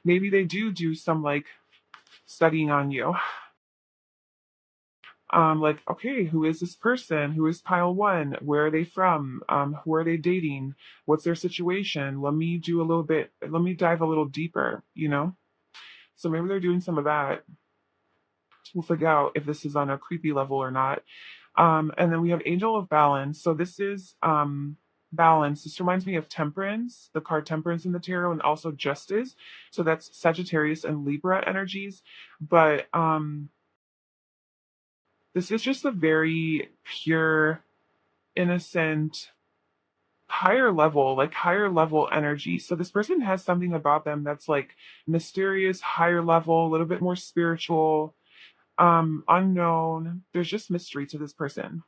maybe they do some like studying on you. Like, okay, who is this person? Who is pile one? Where are they from? Who are they dating? What's their situation? Let me dive a little deeper, you know? So maybe they're doing some of that. We'll figure out if this is on a creepy level or not. And then we have Angel of Balance. So this is balance. This reminds me of Temperance, the card Temperance in the tarot, and also Justice. So that's Sagittarius and Libra energies. But this is just a very pure, innocent, higher level energy. So this person has something about them that's like mysterious, higher level, a little bit more spiritual, unknown. There's just mystery to this person.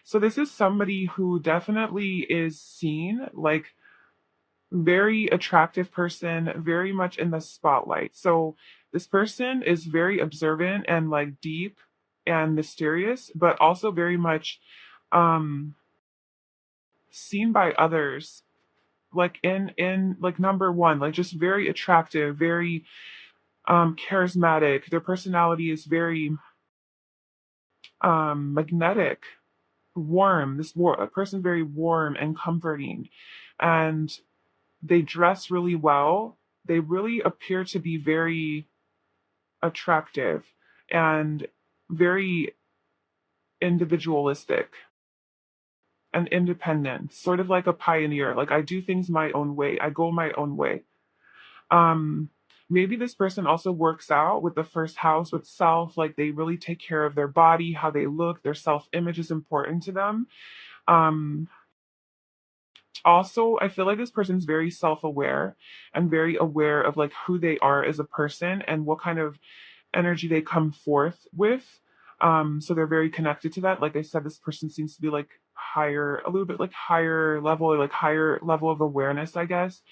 So this is somebody who definitely is seen like very attractive person, very much in the spotlight. So this person is very observant and like deep and mysterious, but also very much um seen by others, like in like number one, like just very attractive, very charismatic. Their personality is very magnetic, warm. A person very warm and comforting, and they dress really well. They really appear to be very attractive and very individualistic and independent, sort of like a pioneer. Like, I do things my own way. I go my own way. Um, Maybe this person also works out with the first house with self, like they really take care of their body, how they look, their self-image is important to them. Um, Also, I feel like this person's very self-aware and very aware of like who they are as a person and what kind of energy they come forth with. So they're very connected to that. Like I said, this person seems to be like higher, a little bit like higher level, or like higher level of awareness, I guess.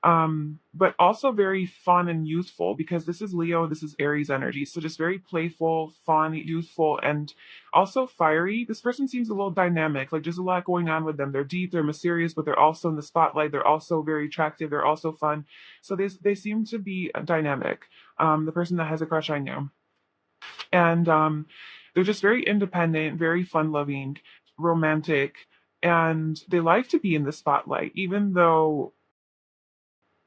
But also very fun and youthful, because this is Leo, this is Aries energy. So just very playful, fun, youthful, and also fiery. This person seems a little dynamic, like there's a lot going on with them. They're deep, they're mysterious, but they're also in the spotlight. They're also very attractive. They're also fun. So they seem to be dynamic. The person that has a crush on you. And they're just very independent, very fun loving, romantic, and they like to be in the spotlight, even though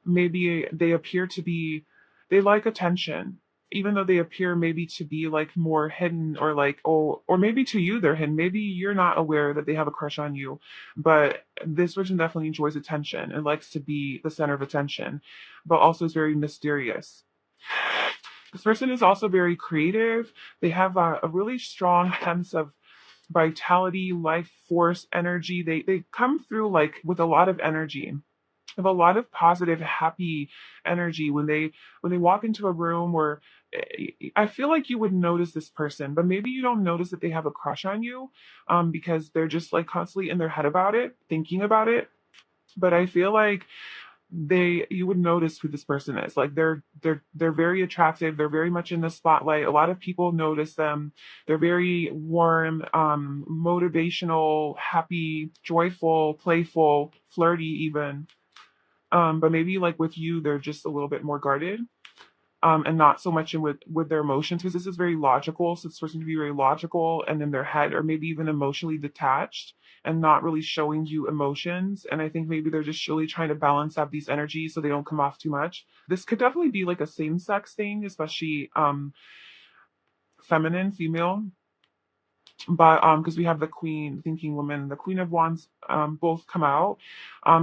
maybe they appear to be, they like attention, even though they appear maybe to be like more hidden, or like, oh, or maybe to you they're hidden, maybe you're not aware that they have a crush on you. But this person definitely enjoys attention and likes to be the center of attention, but also is very mysterious. This person is also very creative. They have a really strong sense of vitality, life force, energy. They come through like with a lot of energy, have a lot of positive, happy energy when they walk into a room. Or I feel like you would notice this person, but maybe you don't notice that they have a crush on you, because they're just like constantly in their head about it, thinking about it. But I feel like you would notice who this person is. Like they're very attractive. They're very much in the spotlight. A lot of people notice them. They're very warm, motivational, happy, joyful, playful, flirty even. But maybe like with you, they're just a little bit more guarded, and not so much in with their emotions, because this is very logical. So it's supposed to be very logical and in their head, or maybe even emotionally detached and not really showing you emotions. And I think maybe they're just really trying to balance out these energies so they don't come off too much. This could definitely be like a same sex thing, especially feminine, female. But because we have the queen, thinking woman, the queen of wands, both come out.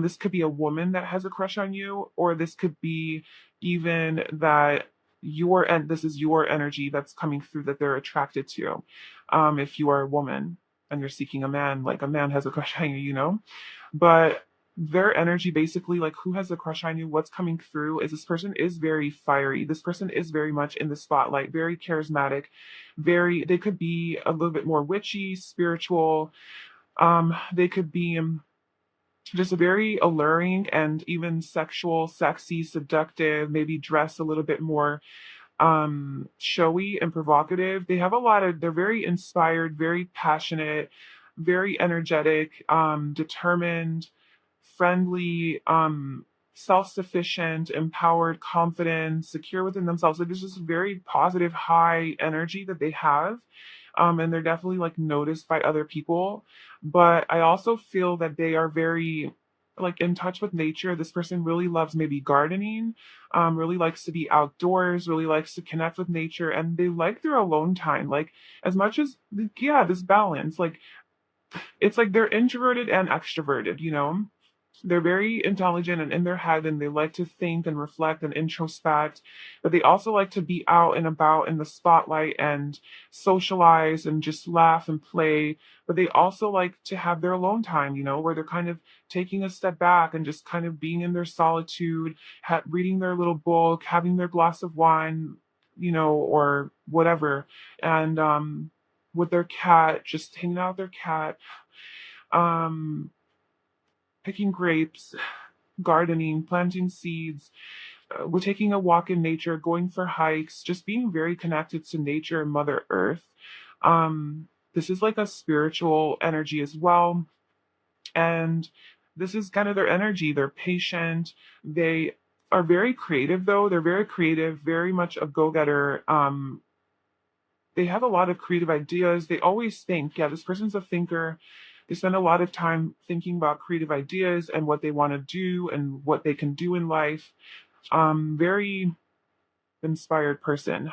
This could be a woman that has a crush on you, or this could be even that this is your energy that's coming through, that they're attracted to. If you are a woman and you're seeking a man, like a man has a crush on you, you know. But their energy, basically, like who has a crush on you, what's coming through is this person is very fiery. This person is very much in the spotlight, very charismatic, they could be a little bit more witchy, spiritual. They could be just very alluring and even sexual, sexy, seductive, maybe dress a little bit more showy and provocative. They're very inspired, very passionate, very energetic, determined, friendly, self-sufficient, empowered, confident, secure within themselves. Like there's just very positive, high energy that they have. And they're definitely like noticed by other people. But I also feel that they are very like in touch with nature. This person really loves maybe gardening, really likes to be outdoors, really likes to connect with nature, and they like their alone time. Like as much as yeah, this balance. Like it's like they're introverted and extroverted, you know? They're very intelligent and in their head, and they like to think and reflect and introspect, but they also like to be out and about in the spotlight and socialize and just laugh and play. But they also like to have their alone time, you know, where they're kind of taking a step back and just kind of being in their solitude, reading their little book, having their glass of wine, you know, or whatever. And with their cat, just hanging out with their cat, um, picking grapes, gardening, planting seeds, we're taking a walk in nature, going for hikes, just being very connected to nature and Mother Earth. This is like a spiritual energy as well. And this is kind of their energy. They're patient. They are very creative, though. They're very creative, very much a go getter. They have a lot of creative ideas. They always think, yeah, this person's a thinker. They spend a lot of time thinking about creative ideas and what they want to do and what they can do in life. Very inspired person,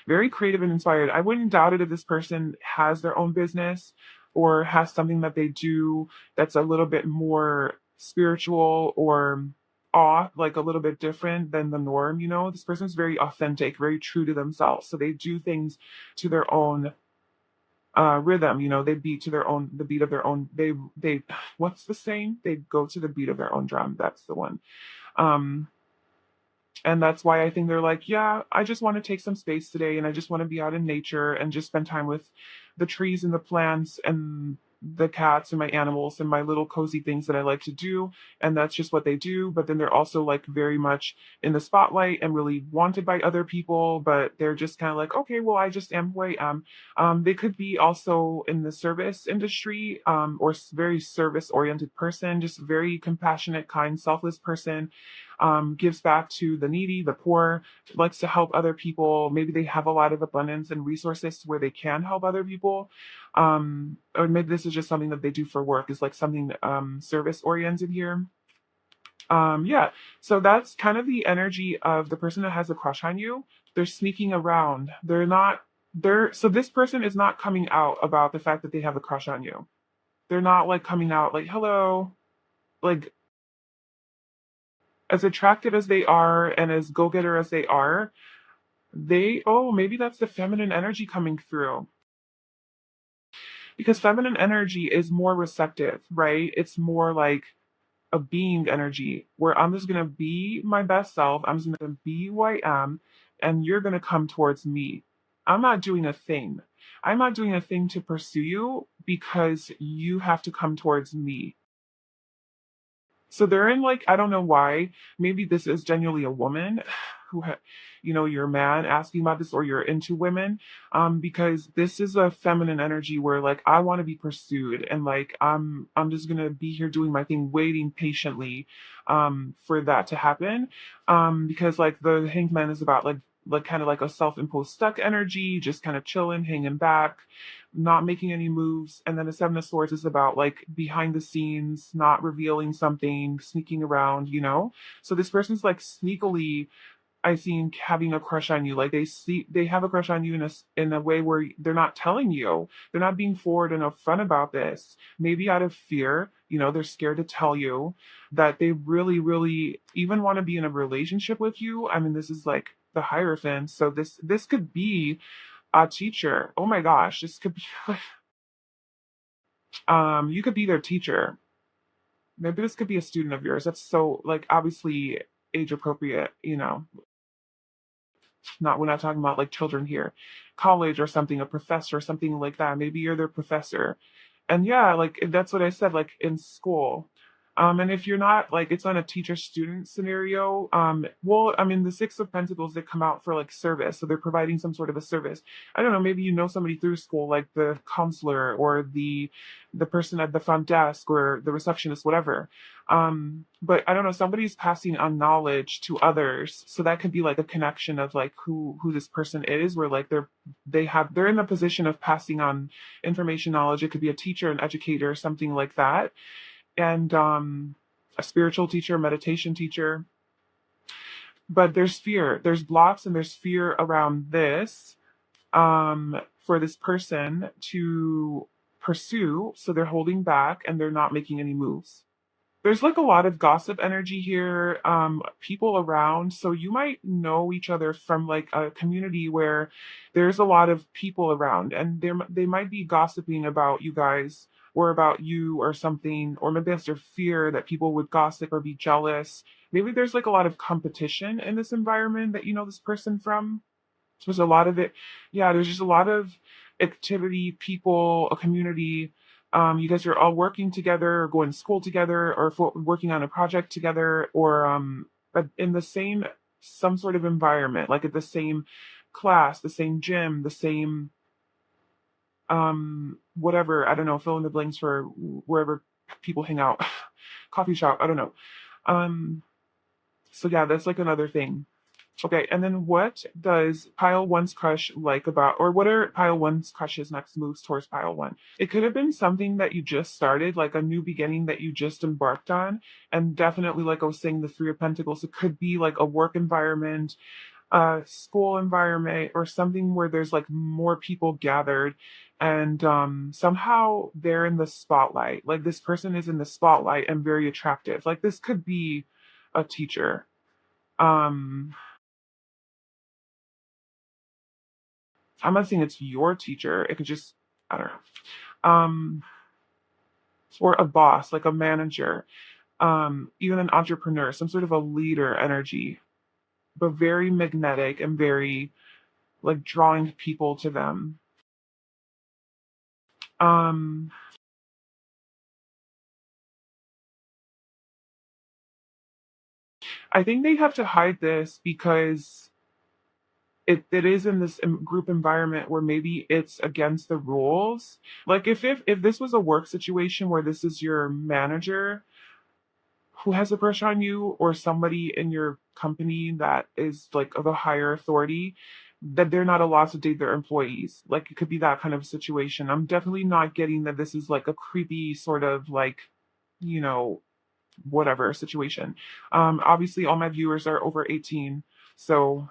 very creative and inspired. I wouldn't doubt it if this person has their own business or has something that they do that's a little bit more spiritual or awe, like a little bit different than the norm. You know, this person's very authentic, very true to themselves. So they do things to their own rhythm. You know, they beat to their own, the beat of their own. They, what's the saying? They go to the beat of their own drum. That's the one. Um, and that's why I think they're like, yeah, I just want to take some space today and I just want to be out in nature and just spend time with the trees and the plants and the cats and my animals and my little cozy things that I like to do. And that's just what they do. But then they're also like very much in the spotlight and really wanted by other people, but they're just kind of like, okay, well, I just am who I am. They could be also in the service industry, or very service oriented person, just very compassionate, kind, selfless person, gives back to the needy, the poor, likes to help other people. Maybe they have a lot of abundance and resources where they can help other people. Or maybe this is just something that they do for work, is like something service oriented here. Yeah, so that's kind of the energy of the person that has a crush on you. They're sneaking around. They're not, so this person is not coming out about the fact that they have a crush on you. They're not like coming out like, hello, like as attractive as they are and as go-getter as they are, oh, maybe that's the feminine energy coming through. Because feminine energy is more receptive, right? It's more like a being energy where I'm just gonna be my best self. I'm just gonna be who I am, and you're gonna come towards me. I'm not doing a thing. I'm not doing a thing to pursue you because you have to come towards me. So they're in like, I don't know why. Maybe this is genuinely a woman who, you know, you're a man asking about this, or you're into women, because this is a feminine energy where like I want to be pursued, and like I'm just gonna be here doing my thing, waiting patiently, for that to happen, because like the hanged man is about like kind of like a self-imposed stuck energy, just kind of chilling, hanging back, not making any moves. And then the Seven of Swords is about like behind the scenes, not revealing something, sneaking around, you know? So this person's like sneakily, I think, having a crush on you. Like they have a crush on you in a way where they're not telling you. They're not being forward and upfront about this. Maybe out of fear, you know, they're scared to tell you that they really, really even want to be in a relationship with you. I mean, this is like the Hierophant. So this could be a teacher. Oh my gosh, this could be you could be their teacher. Maybe this could be a student of yours. That's so like obviously age appropriate, you know. Not, we're not talking about like children here. College or something, a professor or something like that. Maybe you're their professor. And yeah, like that's what I said, like in school. And if you're not like it's on a teacher student scenario, well, I mean the Six of Pentacles, they come out for like service, so they're providing some sort of a service. I don't know, maybe you know somebody through school, like the counselor or the person at the front desk or the receptionist, whatever. But I don't know, somebody's passing on knowledge to others, so that could be like a connection of like who this person is, where like they're in the position of passing on information, knowledge. It could be a teacher, an educator, something like that. And a spiritual teacher, meditation teacher. But there's fear, there's blocks, and there's fear around this for this person to pursue. So they're holding back and they're not making any moves. There's like a lot of gossip energy here, people around. So you might know each other from like a community where there's a lot of people around, and they might be gossiping about you guys or about you or something, or maybe that's their fear that people would gossip or be jealous. Maybe there's like a lot of competition in this environment that you know this person from. So there's a lot of it. Yeah, there's just a lot of activity, people, a community. You guys are all working together, or going to school together, or working on a project together, or but in the same some sort of environment, like at the same class, the same gym, the same whatever. I don't know. Fill in the blanks for wherever people hang out, coffee shop. I don't know. Um, so yeah, that's like another thing. Okay, and then what does pile one's crush like about, or what are pile one's crushes next moves towards pile one? It could have been something that you just started, like a new beginning that you just embarked on. And definitely, like I was saying, the Three of Pentacles, it could be like a work environment, a school environment, or something where there's like more people gathered. And somehow they're in the spotlight. Like this person is in the spotlight and very attractive. Like this could be a teacher. Um, I'm not saying it's your teacher. It could just, I don't know. Or a boss, like a manager, even an entrepreneur, some sort of a leader energy, but very magnetic and very like drawing people to them. Um, I think they have to hide this because it is in this group environment where maybe it's against the rules. Like if this was a work situation where this is your manager who has a crush on you, or somebody in your company that is like of a higher authority, that they're not allowed to date their employees. Like it could be that kind of situation. I'm definitely not getting that this is like a creepy sort of like, you know, whatever situation. Obviously all my viewers are over 18, so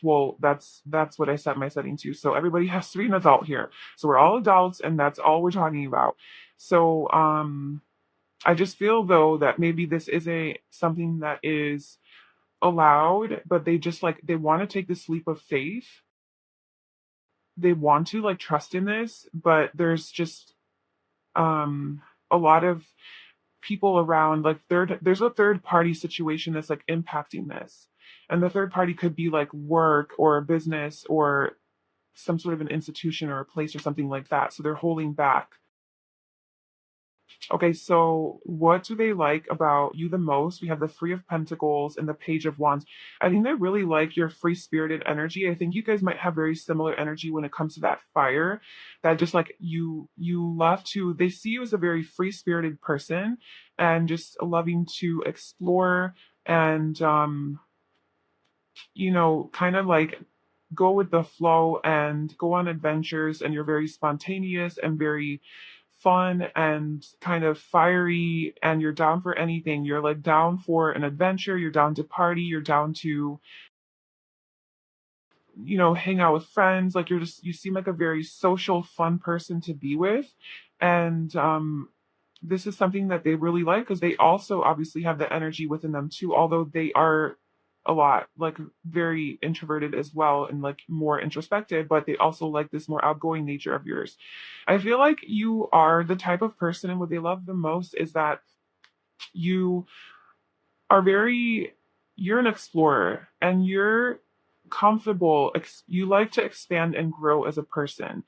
well that's what I set my setting to. So everybody has to be an adult here. So we're all adults and that's all we're talking about. So I just feel though that maybe this is a something that is allowed, but they just like they want to take this leap of faith. They want to like trust in this, but there's just a lot of people around, like there's a third party situation that's like impacting this. And the third party could be like work or a business or some sort of an institution or a place or something like that. So they're holding back. Okay, so what do they like about you the most? We have the Three of Pentacles and the Page of Wands. I think they really like your free spirited energy. I think you guys might have very similar energy when it comes to that fire. That just like you love to, they see you as a very free spirited person and just loving to explore and kind of like go with the flow and go on adventures, and you're very spontaneous and very fun and kind of fiery, and you're down for anything. You're like down for an adventure, you're down to party, you're down to, hang out with friends. Like you seem like a very social, fun person to be with. And this is something that they really like because they also obviously have the energy within them too, although they are a lot like very introverted as well and like more introspective, but they also like this more outgoing nature of yours. I feel like you are the type of person, and what they love the most is that you are very, you're an explorer and you're comfortable, you like to expand and grow as a person.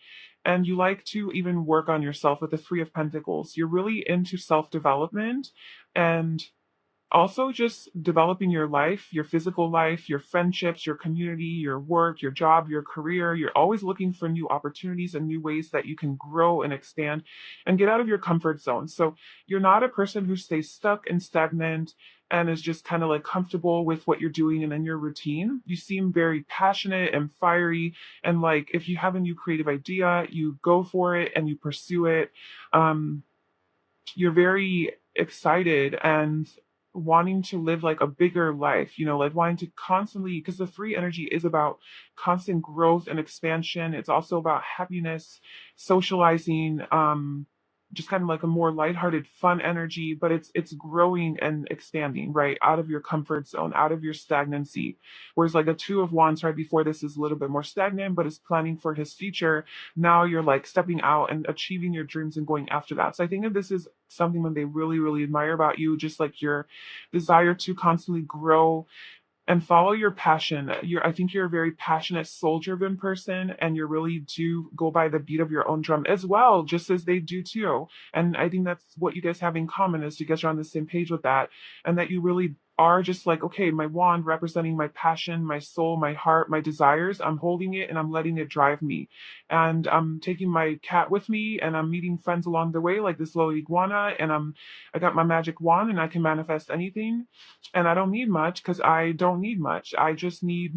and you like to even work on yourself with the Three of Pentacles. You're really into self-development and also just developing your life, your physical life, your friendships, your community, your work, your job, your career. You're always looking for new opportunities and new ways that you can grow and expand and get out of your comfort zone. So you're not a person who stays stuck and stagnant and is just kind of like comfortable with what you're doing and in your routine. You seem very passionate and fiery. And like if you have a new creative idea, you go for it and you pursue it. Um, you're very excited and wanting to live like a bigger life, like wanting to constantly, because the three energy is about constant growth and expansion. It's also about happiness, socializing, just kind of like a more lighthearted, fun energy, but it's growing and expanding, right? Out of your comfort zone, out of your stagnancy. Whereas like a two of wands right before this is a little bit more stagnant, but is planning for his future. Now you're like stepping out and achieving your dreams and going after that. So I think that this is something that they really, really admire about you, just like your desire to constantly grow and follow your passion. I think you're a very passionate, soul-driven person, and you really do go by the beat of your own drum as well, just as they do too. And I think that's what you guys have in common is you guys are on the same page with that, and that you really are just like, okay, my wand representing my passion, my soul, my heart, my desires. I'm holding it and I'm letting it drive me. And I'm taking my cat with me and I'm meeting friends along the way, like this little iguana, and I got my magic wand and I can manifest anything, and I don't need much because I don't need much. I just need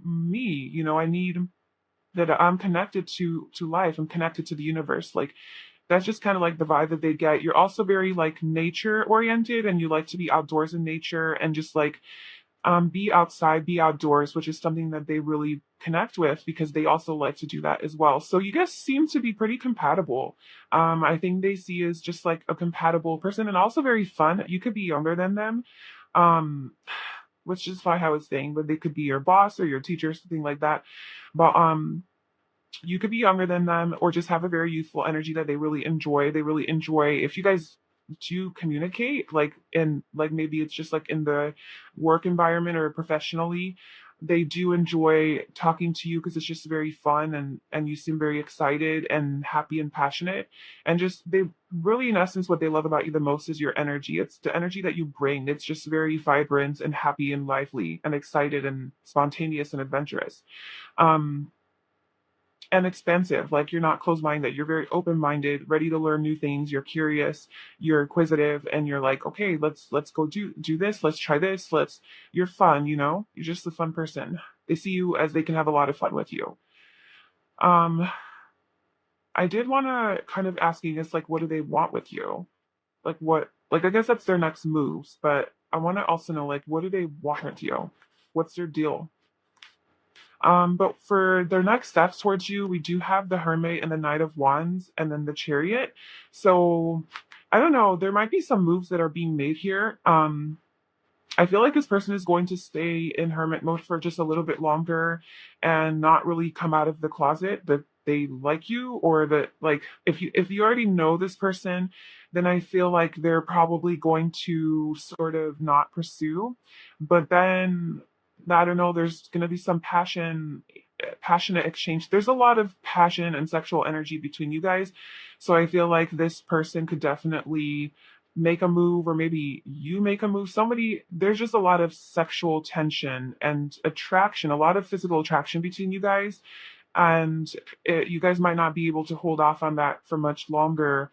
me. I need that I'm connected to life. I'm connected to the universe. Like that's just kind of like the vibe that they get. You're also very like nature oriented, and you like to be outdoors in nature and just like be outside, be outdoors, which is something that they really connect with because they also like to do that as well. So you guys seem to be pretty compatible. I think they see you as just like a compatible person and also very fun. You could be younger than them. Um, which is why I was saying, but they could be your boss or your teacher, something like that. But you could be younger than them or just have a very youthful energy that they really enjoy. They really enjoy if you guys do communicate, like in like maybe it's just like in the work environment or professionally. They do enjoy talking to you because it's just very fun and you seem very excited and happy and passionate. And just they really in essence what they love about you the most is your energy. It's the energy that you bring. It's just very vibrant and happy and lively and excited and spontaneous and adventurous. Um and expansive. Like you're not closed minded. You're very open minded, ready to learn new things. You're curious, you're inquisitive, and you're like, okay, let's go do this. Let's try this. You're fun. You're just a fun person. They see you as they can have a lot of fun with you. Um, I did want to kind of ask you guys, like, what do they want with you? Like, what? Like, I guess that's their next moves, but I want to also know, like, what do they want with you? What's their deal? But for their next steps towards you, we do have the Hermit and the Knight of Wands and then the Chariot. So I don't know, there might be some moves that are being made here. I feel like this person is going to stay in hermit mode for just a little bit longer and not really come out of the closet that they like you, or that like if you already know this person, then I feel like they're probably going to sort of not pursue. But then I don't know, there's going to be some passionate exchange. There's a lot of passion and sexual energy between you guys. So I feel like this person could definitely make a move, or maybe you make a move. There's just a lot of sexual tension and attraction, a lot of physical attraction between you guys. And you guys might not be able to hold off on that for much longer.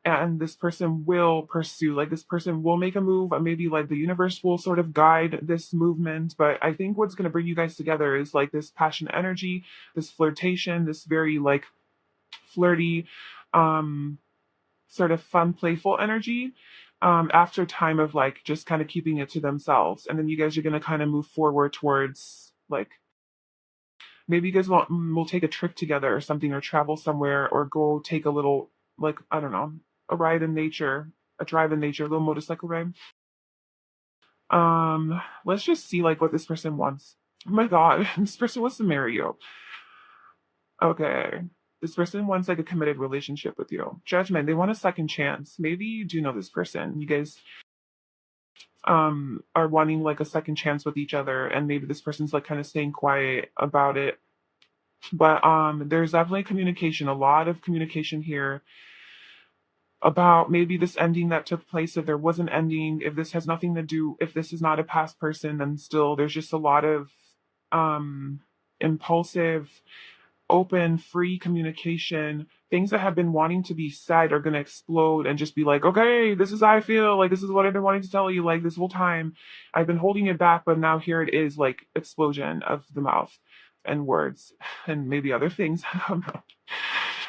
And this person will pursue, like, this person will make a move. And maybe like the universe will sort of guide this movement. But I think what's going to bring you guys together is like this passion energy, this flirtation, this very like flirty, um, sort of fun, playful energy after time of like just kind of keeping it to themselves. And then you guys are going to kind of move forward towards like maybe you guys will take a trip together or something, or travel somewhere, or go take a little, like, I don't know, a ride in nature, a drive in nature, a little motorcycle ride. Let's just see like what this person wants. Oh my god, this person wants to marry you. Okay. This person wants like a committed relationship with you. Judgment, they want a second chance. Maybe you do know this person. You guys are wanting like a second chance with each other, and maybe this person's like kind of staying quiet about it. But there's definitely communication, a lot of communication here about maybe this ending that took place. If there was an ending, if this has nothing to do, if this is not a past person, then still there's just a lot of impulsive, open, free communication. Things that have been wanting to be said are going to explode and just be like, okay, this is how I feel. Like, this is what I've been wanting to tell you. Like, this whole time I've been holding it back, but now here it is, like, explosion of the mouth and words and maybe other things. I don't know.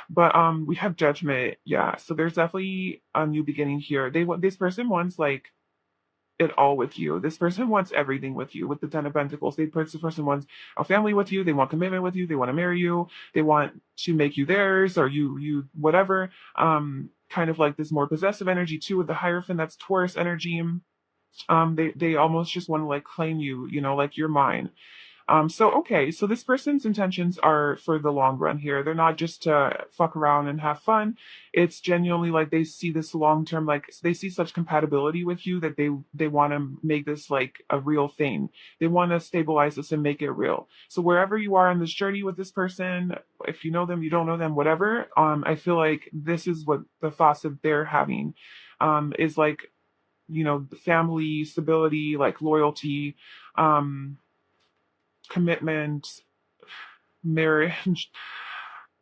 But we have judgment. Yeah. So there's definitely a new beginning here. They want, this person wants like it all with you. This person wants everything with you. With the Ten of Pentacles, this person wants a family with you. They want commitment with you. They want to marry you. They want to make you theirs, or you whatever. Kind of like this more possessive energy too with the Hierophant. That's Taurus energy. They almost just want to like claim you. You know, like you're mine. So okay, so this person's intentions are for the long run here. They're not just to fuck around and have fun. It's genuinely like they see this long term, like they see such compatibility with you that they want to make this like a real thing. They want to stabilize this and make it real. So wherever you are on this journey with this person, if you know them, you don't know them, whatever. I feel like this is what the thoughts that they're having, is like, you know, family stability, like loyalty, um commitment, marriage,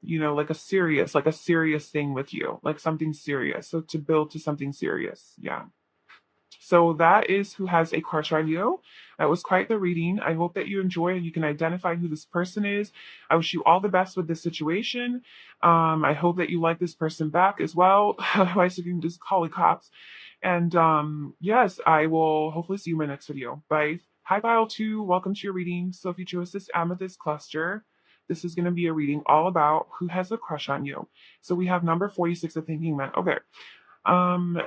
you know, like a serious thing with you, like something serious. So to build to something serious. Yeah. So that is who has a crush on you. That was quite the reading. I hope that you enjoy and you can identify who this person is. I wish you all the best with this situation. I hope that you like this person back as well. Otherwise, you can just call the cops. And yes, I will hopefully see you in my next video. Bye. Hi, File 2. Welcome to your reading. So if you chose this amethyst cluster, this is going to be a reading all about who has a crush on you. So we have number 46 of Thinking Man. Okay. Um,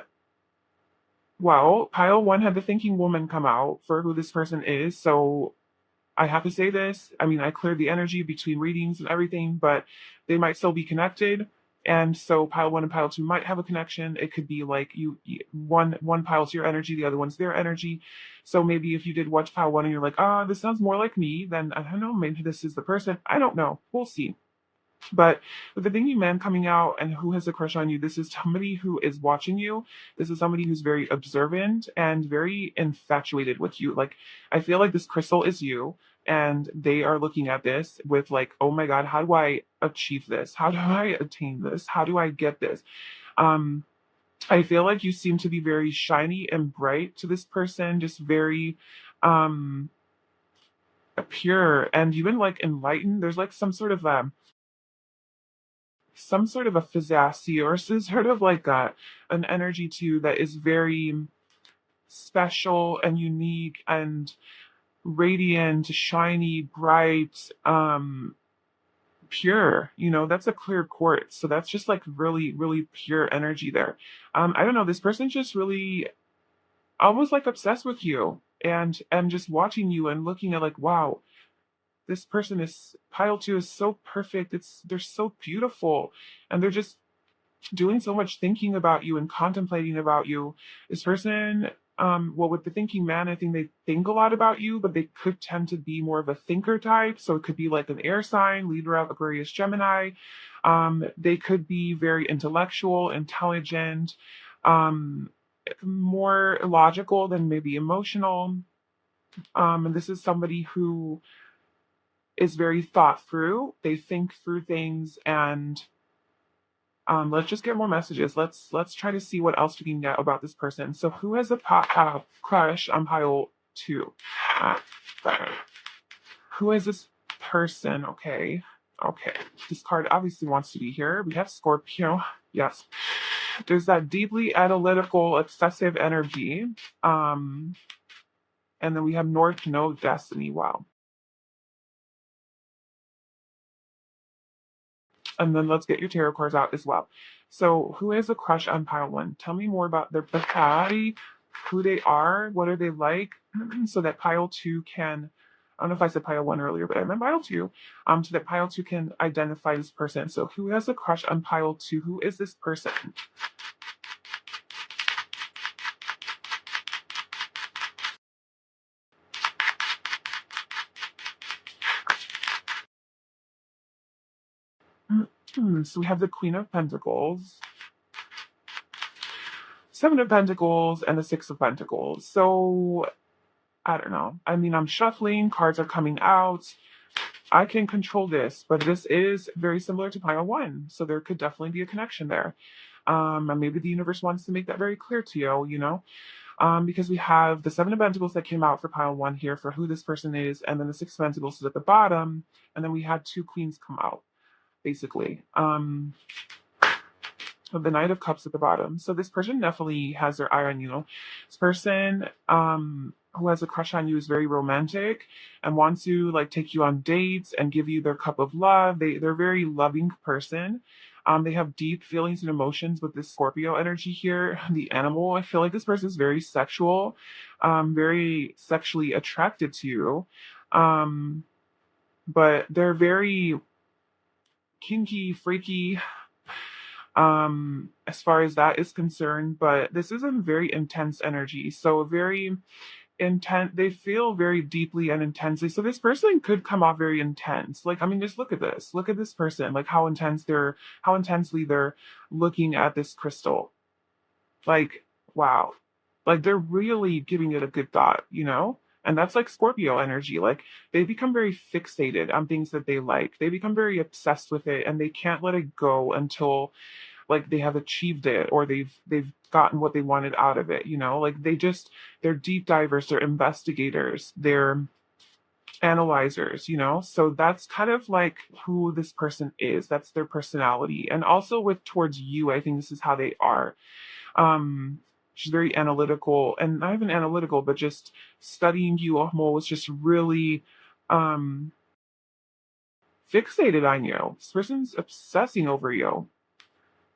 well, pile one had the thinking woman come out for who this person is. So I have to say this. I mean, I cleared the energy between readings and everything, but they might still be connected. And so pile one and pile two might have a connection. It could be like one pile's your energy, the other one's their energy. So maybe if you did watch pile one and you're like, ah, this sounds more like me, then I don't know, maybe this is the person. I don't know. We'll see. But with the thinking man coming out and who has a crush on you, this is somebody who is watching you. This is somebody who's very observant and very infatuated with you. Like, I feel like this crystal is you, and they are looking at this with, like, oh my God, how do I achieve this? How do I attain this? How do I get this? Um, I feel like you seem to be very shiny and bright to this person, just very um pure and even like enlightened. There's like some sort of a pizzazzy or some sort of like an energy too that is very special and unique and radiant, shiny, bright, pure. You know, that's a clear quartz. So that's just like really, really pure energy there. I don't know, this person's just really almost like obsessed with you and just watching you and looking at like, wow, this person is pile two is so perfect. They're so beautiful. And they're just doing so much thinking about you and contemplating about you. This person, well, with the thinking man, I think they think a lot about you, but they could tend to be more of a thinker type. So it could be like an air sign, Libra, Aquarius, Gemini. They could be very intellectual, intelligent, um, more logical than maybe emotional. And this is somebody who is very thought through. They think through things and let's just get more messages. Let's try to see what else we can get about this person. So who has a crush on pile two? Uh, who is this person? Okay. Okay. This card obviously wants to be here. We have Scorpio. Yes. There's that deeply analytical, excessive energy. Um, and then we have North Node Destiny. Wow. And then let's get your tarot cards out as well. So, who has a crush on pile one? Tell me more about their personality, who they are, what are they like, so that pile two can. I don't know if I said pile one earlier, but I meant pile two. So that pile two can identify this person. So, who has a crush on pile two? Who is this person? So we have the Queen of Pentacles, Seven of Pentacles, and the Six of Pentacles. So I don't know. I mean, I'm shuffling, cards are coming out. I can control this, but this is very similar to pile one. So there could definitely be a connection there. And maybe the universe wants to make that very clear to you, because we have the Seven of Pentacles that came out for pile one here for who this person is, and then the Six of Pentacles is at the bottom, and then we had two queens come out, basically. With the Knight of Cups at the bottom. So this person definitely has their eye on you. This person who has a crush on you is very romantic and wants to like take you on dates and give you their cup of love. They're a very loving person. They have deep feelings and emotions with this Scorpio energy here. The animal, I feel like this person is very sexual, very sexually attracted to you. But they're very kinky, freaky, as far as that is concerned, but this is a very intense energy. So very intense, they feel very deeply and intensely. So this person could come off very intense. Like, I mean, just look at this. Look at this person, like how intensely they're looking at this crystal. Like, wow. Like they're really giving it a good thought. And that's like Scorpio energy. Like they become very fixated on things that they like. They become very obsessed with it and they can't let it go until like they have achieved it or they've gotten what they wanted out of it. Like they're deep divers, they're investigators, they're analyzers. So that's kind of like who this person is. That's their personality. And also with towards you, I think this is how they are. She's very analytical, and not even analytical, but just studying you almost just really um fixated on you. This person's obsessing over you.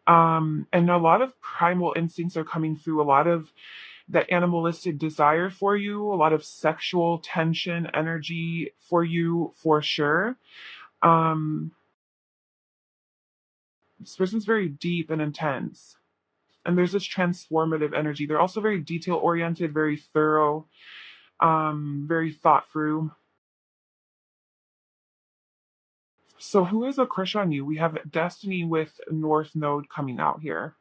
And a lot of primal instincts are coming through, a lot of that animalistic desire for you, a lot of sexual tension, energy for you, for sure. Um, this person's very deep and intense. And there's this transformative energy. They're also very detail oriented, very thorough, very thought through. So, who is a crush on you? We have Destiny with North Node coming out here.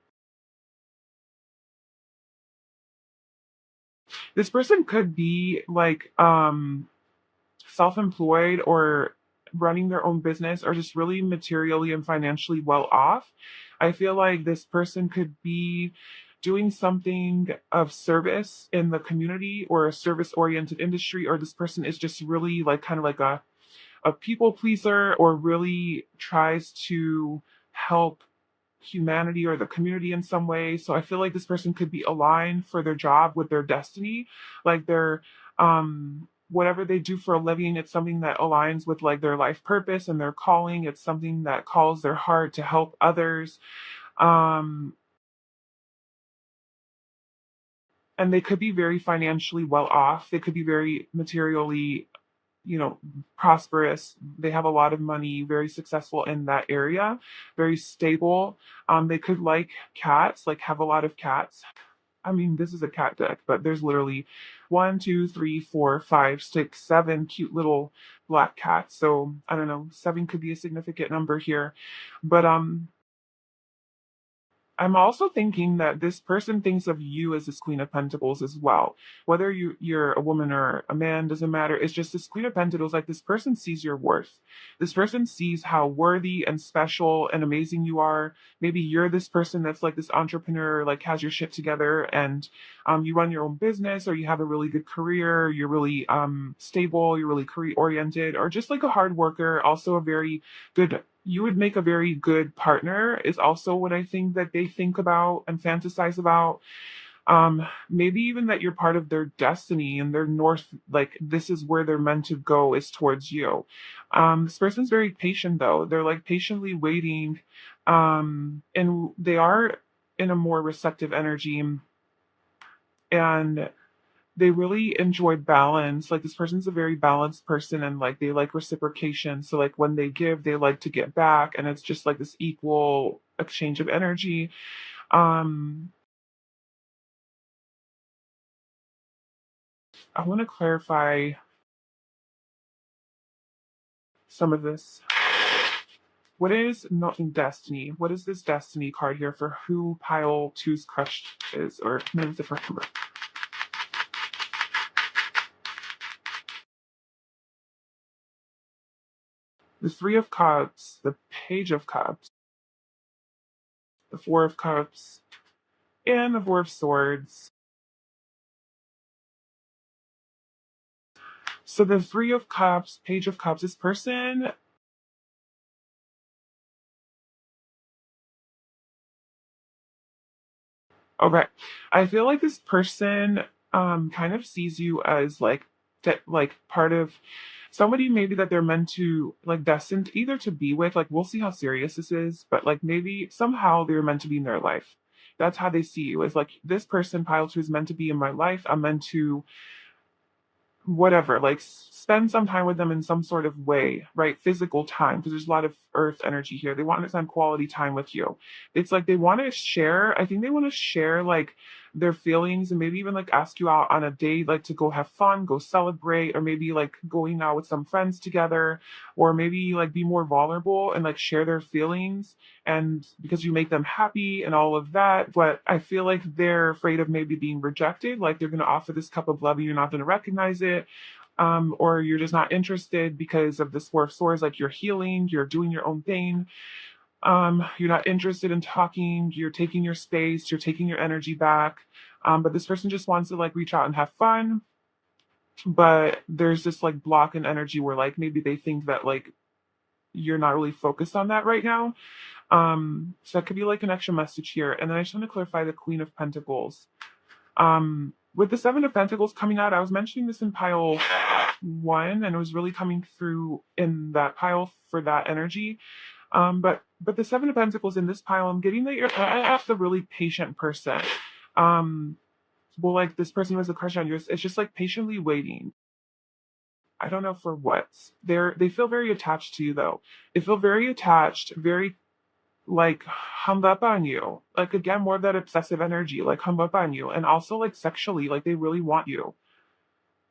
This person could be like self-employed or running their own business or just really materially and financially well off. I feel like this person could be doing something of service in the community or a service oriented industry, or this person is just really like kind of like a people pleaser or really tries to help humanity or the community in some way. So I feel like this person could be aligned for their job with their destiny. Like their whatever they do for a living, it's something that aligns with like their life purpose and their calling. It's something that calls their heart to help others. Um and they could be very financially well off. They could be very materially prosperous. They have a lot of money, very successful in that area, very stable. They could like cats, like have a lot of cats. I mean, this is a cat deck, but there's literally one, two, three, four, five, six, seven cute little black cats. So I don't know, seven could be a significant number here. But I'm also thinking that this person thinks of you as this Queen of Pentacles as well. Whether you're a woman or a man, doesn't matter. It's just this Queen of Pentacles, like this person sees your worth. This person sees how worthy and special and amazing you are. Maybe you're this person that's like this entrepreneur, like has your shit together and you run your own business or you have a really good career, you're really stable, you're really career oriented, or just like a hard worker, also a very good you would make a very good partner is also what I think that they think about and fantasize about. Maybe even that you're part of their destiny and their north, like this is where they're meant to go is towards you. This person's very patient though. They're like patiently waiting. And they are in a more receptive energy and they really enjoy balance. Like this person's a very balanced person and like they like reciprocation. So like when they give, they like to get back and it's just like this equal exchange of energy. Um I want to clarify some of this. What is not destiny? What is this destiny card here for who pile two's crush is or means for who? The Three of Cups, the Page of Cups, the Four of Cups, and the Four of Swords. So the Three of Cups, Page of Cups, this person. Okay. I feel like this person kind of sees you as like like part of somebody maybe that they're meant to like destined either to be with, like we'll see how serious this is, but like maybe somehow they're meant to be in their life. That's how they see you. Is like this person pile two is meant to be in my life. I'm meant to whatever, like spend some time with them in some sort of way, right? Physical time, because there's a lot of earth energy here. They want to spend quality time with you. It's like they want to share, I think they want to share like their feelings and maybe even like ask you out on a date, like to go have fun, go celebrate, or maybe like going out with some friends together, or maybe like be more vulnerable and like share their feelings and because you make them happy and all of that. But I feel like they're afraid of maybe being rejected. Like they're going to offer this cup of love and you're not going to recognize it. Or you're just not interested because of this Four of Swords. Like you're healing, you're doing your own thing. You're not interested in talking, you're taking your space, you're taking your energy back. But this person just wants to like reach out and have fun. But there's this like block in energy where like maybe they think that like you're not really focused on that right now. So that could be like an extra message here. And then I just want to clarify the Queen of Pentacles. With the Seven of Pentacles coming out, I was mentioning this in pile one, and it was really coming through in that pile for that energy. But the Seven of Pentacles in this pile, I'm getting that you're the really patient person. Um, well, like this person who has a crush on you, it's just like patiently waiting. I don't know for what. They feel very attached to you though. They feel very attached, very like hung up on you. Like again, more of that obsessive energy, like hung up on you. And also like sexually, like they really want you.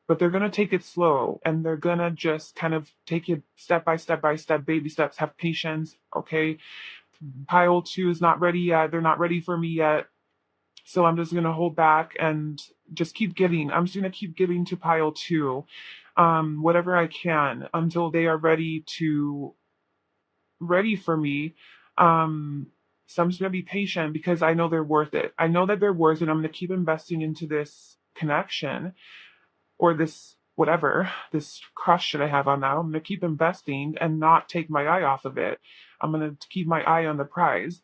But they're gonna take it slow and they're gonna just kind of take it step by step, baby steps, have patience. Okay. Pile two is not ready yet. They're not ready for me yet. So I'm just gonna hold back and just keep giving. I'm just gonna keep giving to pile two, whatever I can until they are ready for me. So I'm just gonna be patient because I know they're worth it. I know that they're worth it. I'm gonna keep investing into this connection or this whatever, this crush that I have on them. I'm gonna keep investing and not take my eye off of it. I'm gonna keep my eye on the prize,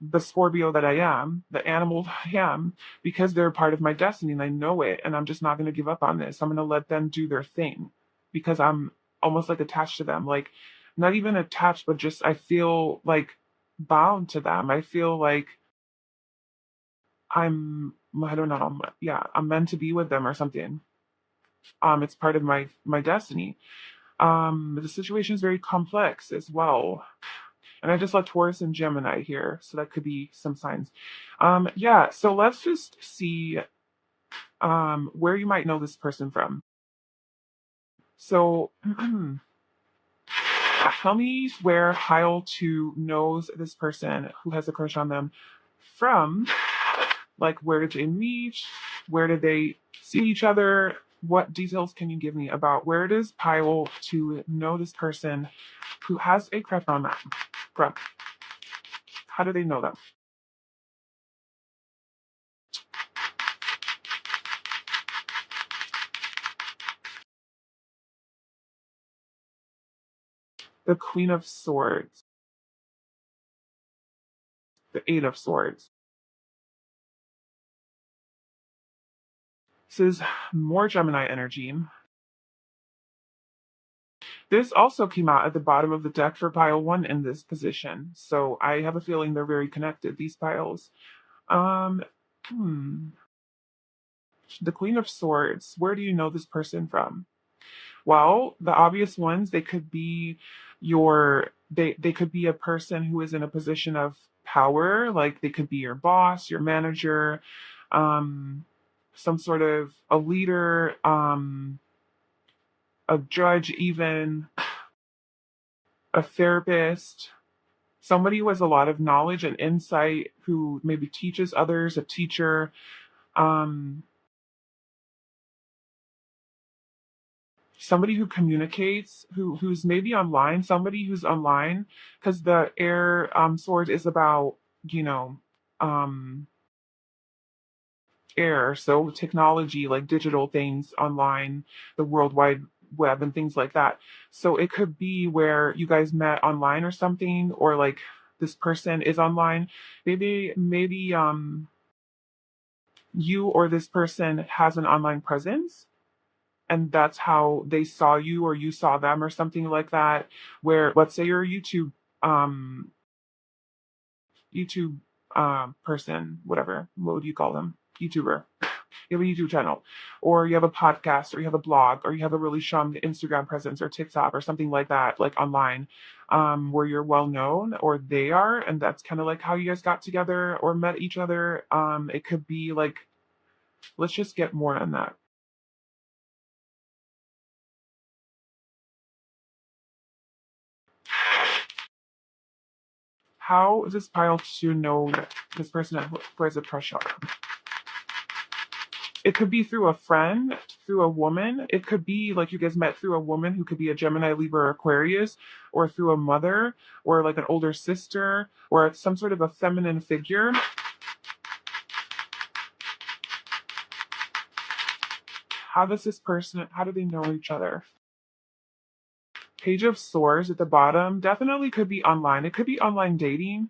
the Scorpio that I am, the animal I am, because they're part of my destiny and I know it. And I'm just not gonna give up on this. I'm gonna let them do their thing because I'm almost like attached to them. Like not even attached, but just I feel like bound to them. I feel like I don't know, yeah, I'm meant to be with them or something. It's part of my destiny. The situation is very complex as well. And I just left Taurus and Gemini here, so that could be some signs. Yeah, so let's just see where you might know this person from. So tell me where Heil 2 knows this person who has a crush on them from. Like, where did they meet? Where did they see each other? What details can you give me about where does Pyle to know this person who has a crush on them from? How do they know them? The Queen of Swords, the Eight of Swords. This is more Gemini energy. This also came out at the bottom of the deck for pile one in this position. So I have a feeling they're very connected, these piles. Um, hmm. The Queen of Swords. Where do you know this person from? Well, the obvious ones, they could be they could be a person who is in a position of power, like they could be your boss, your manager, um, some sort of a leader, a judge even, a therapist. somebody who has a lot of knowledge and insight, who maybe teaches others, a teacher, um, somebody who communicates, who's maybe online, somebody who's online, because the air sword is about, you know, um, air, so technology, like digital things online, the World Wide Web and things like that. So it could be where you guys met online or something, or like this person is online. Maybe you or this person has an online presence, and that's how they saw you or you saw them or something like that. Where let's say you're a um YouTube person, whatever, what would you call them? YouTuber. You have a YouTube channel, or you have a podcast, or you have a blog, or you have a really strong Instagram presence or TikTok or something like that, like online, where you're well known, or they are, and that's kind of like how you guys got together or met each other. It could be like, let's just get more on that. How is this pile to know that this person has a pressure? It could be through a friend, through a woman. It could be like you guys met through a woman who could be a Gemini, Libra, or Aquarius, or through a mother, or like an older sister, or it's some sort of a feminine figure. How do they know each other? Page of Swords at the bottom definitely could be online. It could be online dating.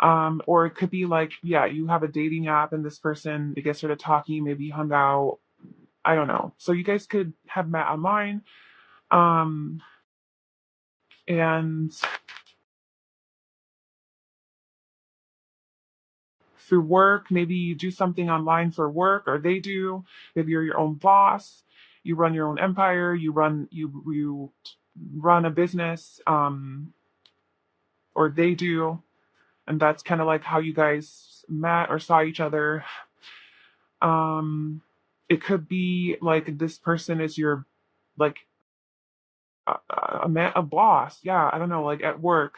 Or it could be like, yeah, you have a dating app and this person, you guys started talking, maybe you hung out. I don't know. So you guys could have met online. Um, and through work, maybe you do something online for work, or they do. Maybe you're your own boss. You run your own empire. You run a business, or they do, and that's kind of like how you guys met or saw each other. Um, it could be like this person is your like a boss. Yeah, I don't know, like at work,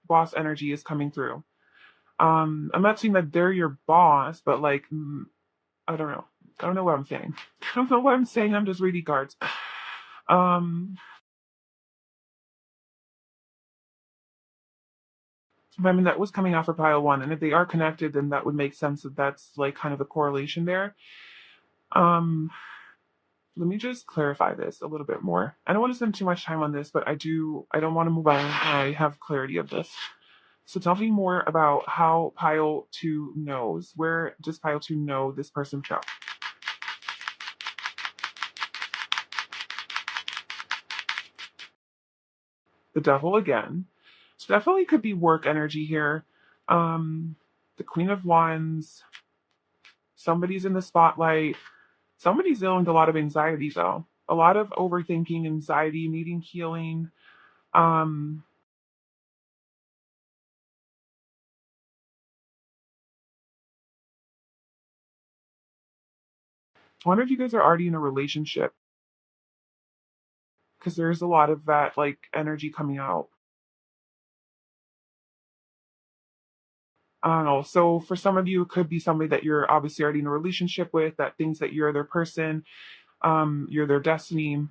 boss energy is coming through. I'm not saying that they're your boss, but like I don't know. I don't know what I'm saying. I don't know what I'm saying. I'm just reading cards. Um, I mean, that was coming out for pile one, and if they are connected, then that would make sense that that's like kind of a correlation there. Um, Let me just clarify this a little bit more. I don't want to spend too much time on this, but I don't want to move on. I have clarity of this. So tell me more about how pile two knows. Where does pile two know this person from? The devil again. So definitely could be work energy here. Um, the Queen of Wands. Somebody's in the spotlight. Somebody's dealing with a lot of anxiety though. A lot of overthinking, anxiety, needing healing. Um, I wonder if you guys are already in a relationship, because there's a lot of that like energy coming out. I don't know. So for some of you, it could be somebody that you're obviously already in a relationship with that thinks that you're their person, you're their destiny,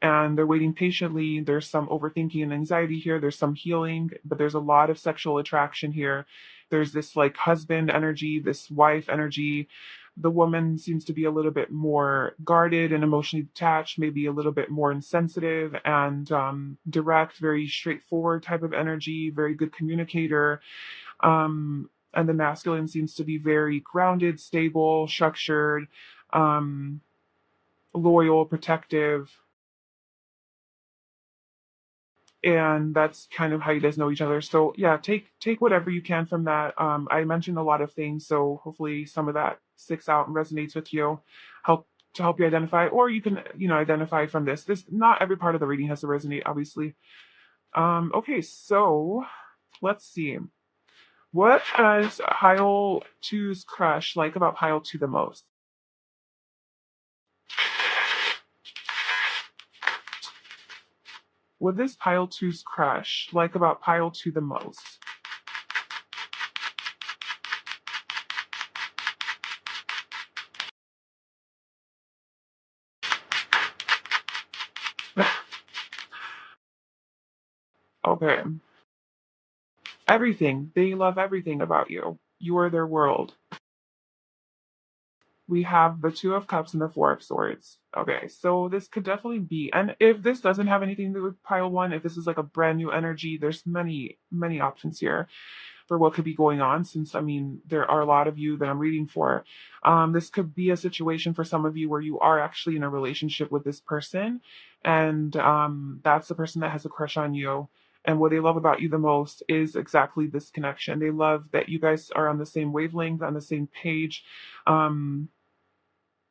and they're waiting patiently. There's some overthinking and anxiety here. There's some healing, but there's a lot of sexual attraction here. There's this like husband energy, this wife energy. The woman seems to be a little bit more guarded and emotionally detached, maybe a little bit more insensitive and direct, very straightforward type of energy, very good communicator. And the masculine seems to be very grounded, stable, structured, um, loyal, protective, and that's kind of how you guys know each other. So yeah, take whatever you can from that. I mentioned a lot of things, so hopefully some of that sticks out and resonates with you. Help to help you identify, or you can identify from this. This not every part of the reading has to resonate, obviously. Okay, so let's see. What does Pile Two's crush like about Pile Two the most? What does pile two's crush like about pile two the most? Okay. Everything. They love everything about you. You are their world. We have the Two of Cups and the Four of Swords. Okay, so this could definitely be, and if this doesn't have anything to do with pile one, if this is like a brand new energy, there's many options here for what could be going on. Since I mean, there are a lot of you that I'm reading for. This could be a situation for some of you where you are actually in a relationship with this person, and that's the person that has a crush on you. And what they love about you the most is exactly this connection. They love that you guys are on the same wavelength, on the same page. Um,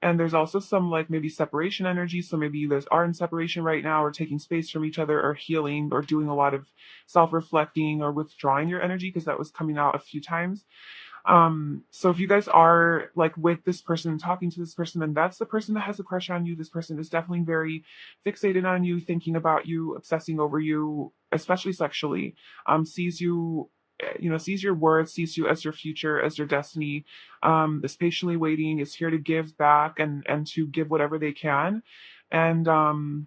and there's also some like maybe separation energy. So maybe you guys are in separation right now, or taking space from each other, or healing, or doing a lot of self reflecting, or withdrawing your energy, because that was coming out a few times. So if you guys are like with this person, talking to this person, then that's the person that has a crush on you. This person is definitely very fixated on you, thinking about you, obsessing over you, especially sexually. Sees you, sees your worth, sees you as your future, as your destiny. Is patiently waiting, is here to give back, and to give whatever they can. And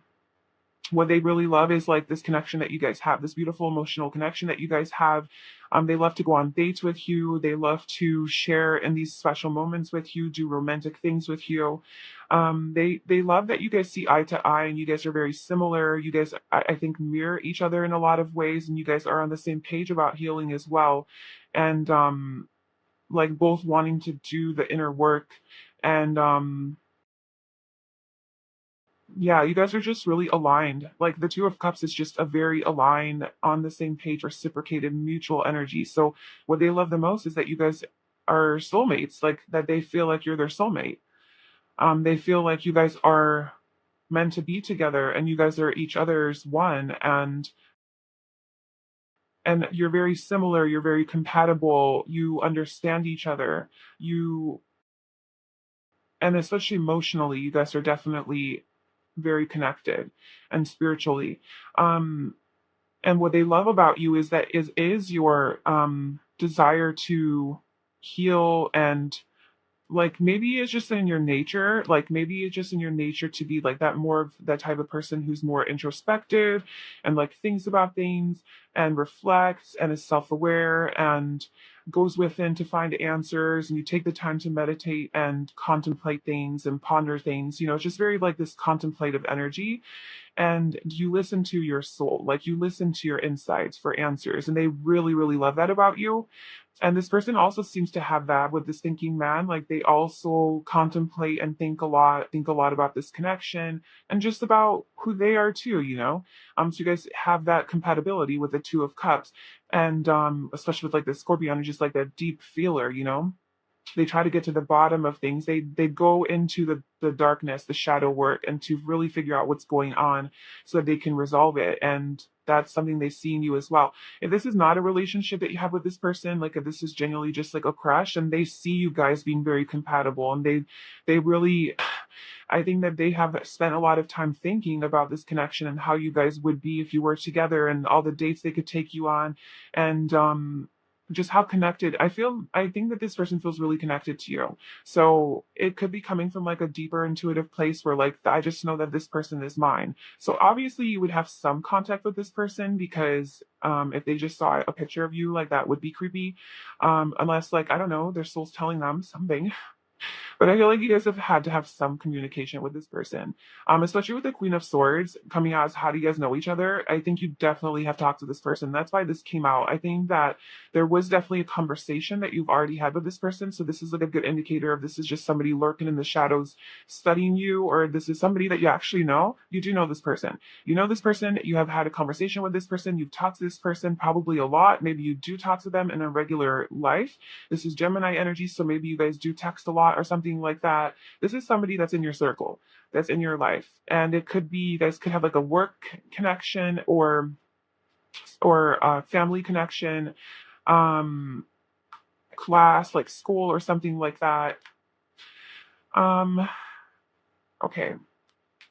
what they really love is like this connection that you guys have, this beautiful emotional connection that you guys have. They love to go on dates with you. They love to share in these special moments with you, do romantic things with you. They love that you guys see eye to eye, and you guys are very similar. You guys, I think, mirror each other in a lot of ways, and you guys are on the same page about healing as well. And like both wanting to do the inner work. And yeah, you guys are just really aligned. Like the Two of Cups is just a very aligned, on the same page, reciprocated, mutual energy. So what they love the most is that you guys are soulmates, like that they feel like you're their soulmate. They feel like you guys are meant to be together, and you guys are each other's one, and you're very similar, you're very compatible, you understand each other. You, and especially emotionally, you guys are definitely very connected, and spiritually. Um and what they love about you is that is your desire to heal, and like maybe it's just in your nature, like maybe it's just in your nature to be like that, more of that type of person who's more introspective, and like thinks about things, and reflects, and is self-aware, and goes within to find answers, and you take the time to meditate and contemplate things and ponder things. It's just very like this contemplative energy, and you listen to your soul, like you listen to your insights for answers, and they really really love that about you. And this person also seems to have that with this thinking man, like they also contemplate and think a lot about this connection, and just about who they are too. So you guys have that compatibility with the Two of Cups, and especially with like the Scorpion, just like that deep feeler. They try to get to the bottom of things. They go into the darkness, the shadow work, and to really figure out what's going on, so that they can resolve it. And that's something they see in you as well. If this is not a relationship that you have with this person, like if this is genuinely just like a crush, and they see you guys being very compatible, and they really, I think that they have spent a lot of time thinking about this connection, and how you guys would be if you were together, and all the dates they could take you on, and just how connected I think that this person feels really connected to you. So it could be coming from like a deeper intuitive place, where like I just know that this person is mine. So obviously you would have some contact with this person, because if they just saw a picture of you, like that would be creepy. Unless, like, I don't know, their soul's telling them something. But I feel like you guys have had to have some communication with this person, especially with the Queen of Swords coming out as how do you guys know each other. I think you definitely have talked to this person. That's why this came out. I think that there was definitely a conversation that you've already had with this person. So this is like a good indicator of this is just somebody lurking in the shadows studying you, or this is somebody that you actually know. You do know this person. You know this person. You have had a conversation with this person. You've talked to this person probably a lot. Maybe you do talk to them in a regular life. This is Gemini energy, so maybe you guys do text a lot or something like that. This is somebody that's in your circle, that's in your life. And it could be, you guys could have like a work connection, or a family connection, um, class, like school or something like that. Um, okay.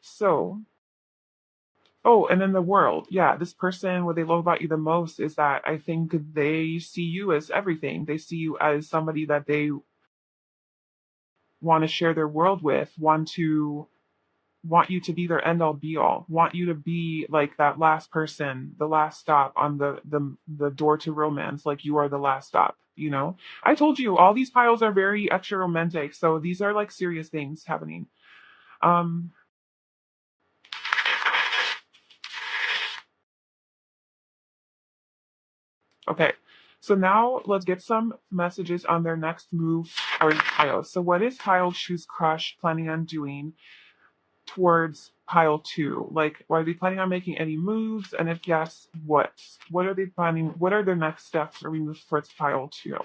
So Oh, and then the world. Yeah, this person, what they love about you the most is that I think they see you as everything. They see you as somebody that they want to share their world with, want you to be their end all be all, want you to be like that last person, the last stop on the door to romance, like you are the last stop, you know? I told you all these piles are very extra romantic, so these are like serious things happening. Um okay. So now let's get some messages on their next move or pile. So what is pile choose crush planning on doing towards pile two? Like, are they planning on making any moves? And if yes, what? What are they planning? What are their next steps or we move towards pile two?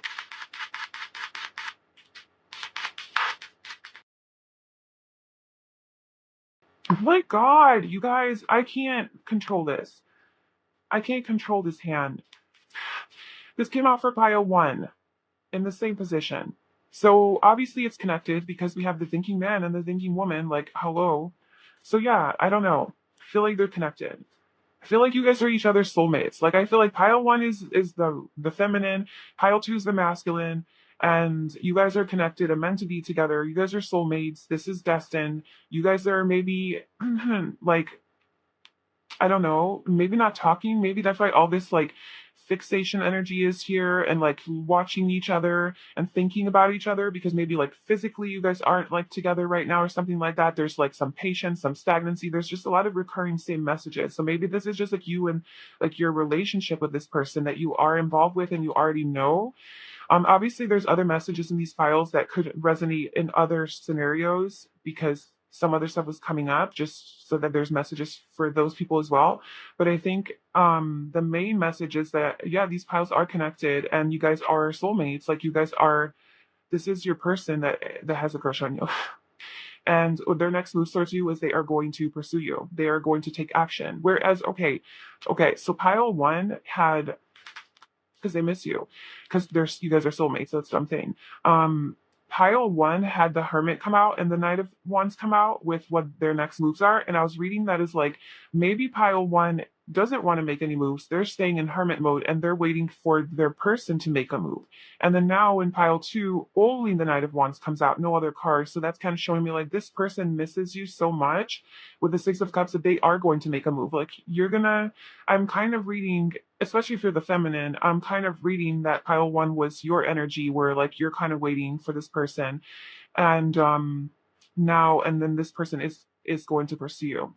Oh my God, you guys, I can't control this. I can't control this hand. This came out for pile one in the same position. So obviously it's connected because we have the thinking man and the thinking woman, like, hello. So yeah, I don't know. I feel like they're connected. I feel like you guys are each other's soulmates. Like I feel like pile one is the feminine, pile two is the masculine, and you guys are connected and meant to be together. You guys are soulmates. This is destined. You guys are maybe like I don't know, maybe not talking. Maybe that's why all this like fixation energy is here and like watching each other and thinking about each other because maybe like physically you guys aren't like together right now or something like that. There's like some patience, some stagnancy. There's just a lot of recurring same messages. So maybe this is just like you and like your relationship with this person that you are involved with and you already know. Obviously, there's other messages in these files that could resonate in other scenarios because some other stuff was coming up, just so that there's messages for those people as well. But I think the main message is that yeah, these piles are connected, and you guys are soulmates. Like you guys are. This is your person that has a crush on you. And their next move towards you is they are going to pursue you. They are going to take action. Whereas, okay, so pile one had because they miss you because there's you guys are soulmates. So that's what I'm saying. Pile one had the Hermit come out and the Knight of Wands come out with what their next moves are, and I was reading that is like maybe pile one doesn't want to make any moves. They're staying in hermit mode and they're waiting for their person to make a move. And then now in pile two, only the Knight of Wands comes out, no other cards. So that's kind of showing me like this person misses you so much with the Six of Cups that they are going to make a move. Like you're gonna, I'm kind of reading, especially if you're the feminine, I'm kind of reading that pile one was your energy where like you're kind of waiting for this person. And now and then this person is going to pursue you